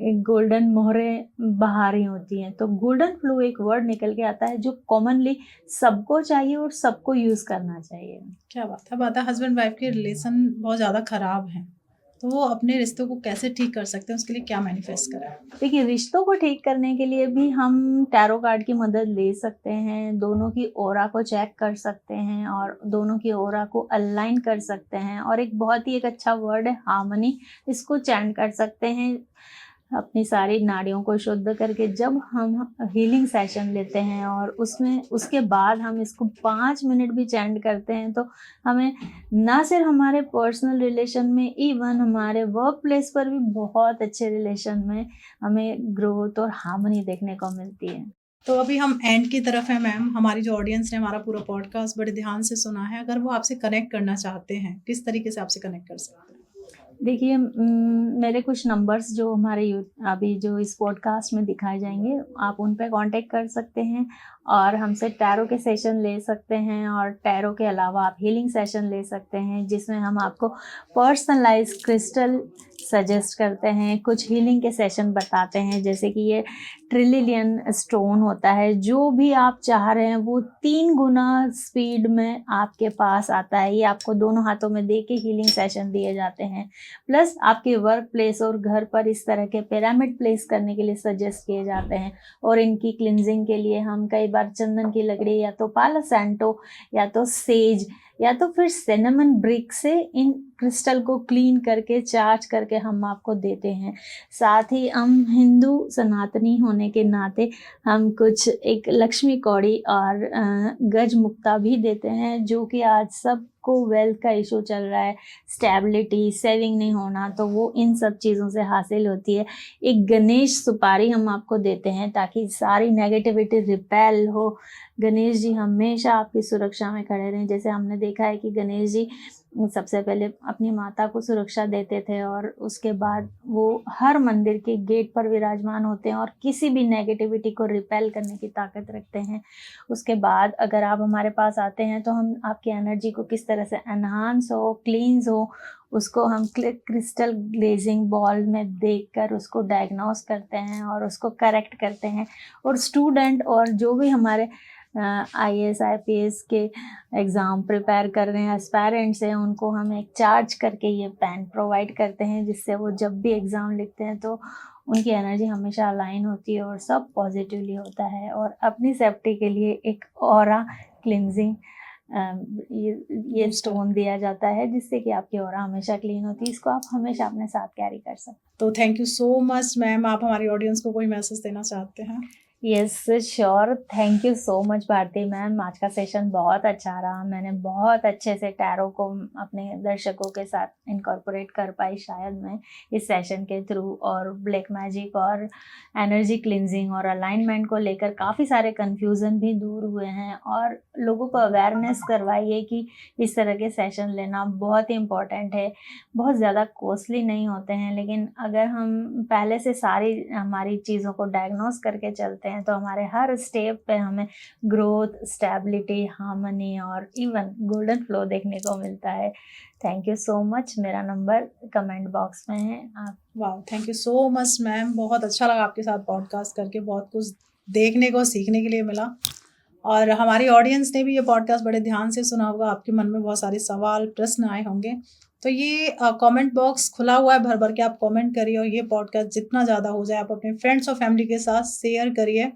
Speaker 2: गोल्डन मोहरें बहा रही होती हैं। तो गोल्डन फ्लो एक वर्ड निकल के आता है जो कॉमनली सबको चाहिए और सबको यूज़ करना चाहिए।
Speaker 1: क्या बात है, हस्बैंड वाइफ के रिलेशन बहुत ज़्यादा खराब हैं, तो वो अपने रिश्तों को कैसे ठीक कर सकते हैं, उसके लिए क्या मैनिफेस्ट करें?
Speaker 2: देखिए, रिश्तों को ठीक करने के लिए भी हम टैरो कार्ड की मदद ले सकते हैं, दोनों की ऑरा को चेक कर सकते हैं और दोनों की ऑरा को अलाइन कर सकते हैं। और एक बहुत ही एक अच्छा वर्ड है हार्मनी, इसको चैंट कर सकते हैं अपनी सारी नाड़ियों को शुद्ध करके। जब हम हीलिंग सेशन लेते हैं और उसमें उसके बाद हम इसको 5 मिनट भी चैंट करते हैं, तो हमें ना सिर्फ हमारे पर्सनल रिलेशन में, इवन हमारे वर्क प्लेस पर भी बहुत अच्छे रिलेशन में हमें ग्रोथ और हार्मनी देखने को मिलती है।
Speaker 1: तो अभी हम एंड की तरफ है मैम। हमारी जो ऑडियंस ने हमारा पूरा पॉडकास्ट बड़े ध्यान से सुना है, अगर वो आपसे कनेक्ट करना चाहते हैं, किस तरीके से आपसे कनेक्ट कर सकते हैं?
Speaker 2: देखिए, मेरे कुछ नंबर्स जो हमारे अभी जो इस पॉडकास्ट में दिखाए जाएंगे, आप उन पे कांटेक्ट कर सकते हैं और हमसे टैरो के सेशन ले सकते हैं। और टैरो के अलावा आप हीलिंग सेशन ले सकते हैं, जिसमें हम आपको पर्सनलाइज क्रिस्टल सजेस्ट करते हैं, कुछ हीलिंग के सेशन बताते हैं। जैसे कि ये ट्रिलियन स्टोन होता है, जो भी आप चाह रहे हैं वो 3 गुना स्पीड में आपके पास आता है। ये आपको दोनों हाथों में दे के हीलिंग सेशन दिए जाते हैं। प्लस आपके वर्क प्लेस और घर पर इस तरह के पिरामिड प्लेस करने के लिए सजेस्ट किए जाते हैं। और इनकी क्लिनजिंग के लिए हम कई बार चंदन की लकड़ी या तो पाला सैंटो या तो सेज या तो फिर सिनेमन ब्रिक से इन क्रिस्टल को क्लीन करके चार्ज करके हम आपको देते हैं। साथ ही हम हिंदू सनातनी होने के नाते हम कुछ एक लक्ष्मी कौड़ी और गज मुक्ता भी देते हैं, जो कि आज सब को वेल्थ का इशू चल रहा है, स्टेबिलिटी, सेविंग नहीं होना, तो वो इन सब चीज़ों से हासिल होती है। एक गणेश सुपारी हम आपको देते हैं ताकि सारी नेगेटिविटी रिपेल हो। गणेश जी हमेशा आपकी सुरक्षा में खड़े रहें। जैसे हमने देखा है कि गणेश जी सबसे पहले अपनी माता को सुरक्षा देते थे और उसके बाद वो हर मंदिर के गेट पर विराजमान होते हैं और किसी भी नेगेटिविटी को रिपेल करने की ताकत रखते हैं। उसके बाद अगर आप हमारे पास आते हैं तो हम आपकी एनर्जी को किस तरह से एनहांस हो, क्लींस हो, उसको हम क्रिस्टल ग्लेजिंग बॉल में देखकर उसको डायग्नोस करते हैं और उसको करेक्ट करते हैं। और स्टूडेंट और जो भी हमारे IAS IPS के एग्ज़ाम प्रिपेयर कर रहे हैं एस्पायरेंट्स हैं, उनको हम एक चार्ज करके ये पेन प्रोवाइड करते हैं, जिससे वो जब भी एग्ज़ाम लिखते हैं तो उनकी एनर्जी हमेशा अलाइन होती है और सब पॉजिटिवली होता है। और अपनी सेफ्टी के लिए एक ऑरा क्लिनजिंग ये स्टोन दिया जाता है, जिससे कि आपकी ऑरा हमेशा क्लीन होती है। इसको आप हमेशा अपने साथ कैरी कर सकते हैं।
Speaker 1: तो thank you so much ma'am. आप हमारी ऑडियंस को कोई मैसेज देना चाहते हैं?
Speaker 2: Yes sure, thank you so much Bharti ma'am. आज का सेशन बहुत अच्छा रहा। मैंने बहुत अच्छे से टैरो को अपने दर्शकों के साथ इनकॉर्पोरेट कर पाई शायद मैं इस सेशन के थ्रू। और ब्लैक मैजिक और एनर्जी क्लिनजिंग और अलाइनमेंट को लेकर काफ़ी सारे कन्फ्यूज़न भी दूर हुए हैं और लोगों को अवेयरनेस करवाई है कि इस तरह के सेशन लेना बहुत ही इम्पॉर्टेंट है। बहुत ज़्यादा कॉस्टली नहीं होते हैं, लेकिन अगर हम पहले से सारी हमारी चीज़ों को डायग्नोस करके चलते हैं तो हमारे हर स्टेप पे हमें ग्रोथ, स्टेबिलिटी, हार्मनी और इवन गोल्डन फ्लो देखने को मिलता है। Thank you so much. मेरा नंबर कमेंट बॉक्स में है। आप
Speaker 1: वाह, thank you so much ma'am. बहुत अच्छा लगा आपके साथ पॉडकास्ट करके, बहुत कुछ देखने को सीखने के लिए मिला और हमारी ऑडियंस ने भी ये पॉडकास्ट बड़े ध्यान से सुना होगा। आपके मन में बहुत सारे सवाल, प्रश्न आए होंगे, तो ये कमेंट बॉक्स खुला हुआ है, भर भर के आप कमेंट करिए और ये पॉडकास्ट जितना ज़्यादा हो जाए आप अपने फ्रेंड्स और फैमिली के साथ शेयर करिए।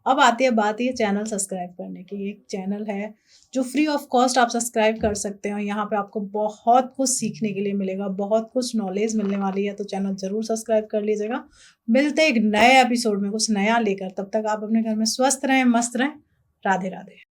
Speaker 1: अब आती है बात ये चैनल सब्सक्राइब करने की। एक चैनल है जो फ्री ऑफ कॉस्ट आप सब्सक्राइब कर सकते हैं और यहाँ पे आपको बहुत कुछ सीखने के लिए मिलेगा, बहुत कुछ नॉलेज मिलने वाली है, तो चैनल ज़रूर सब्सक्राइब कर लीजिएगा। मिलते हैं एक नए एपिसोड में कुछ नया लेकर, तब तक आप अपने घर में स्वस्थ रहें, मस्त रहें। राधे राधे।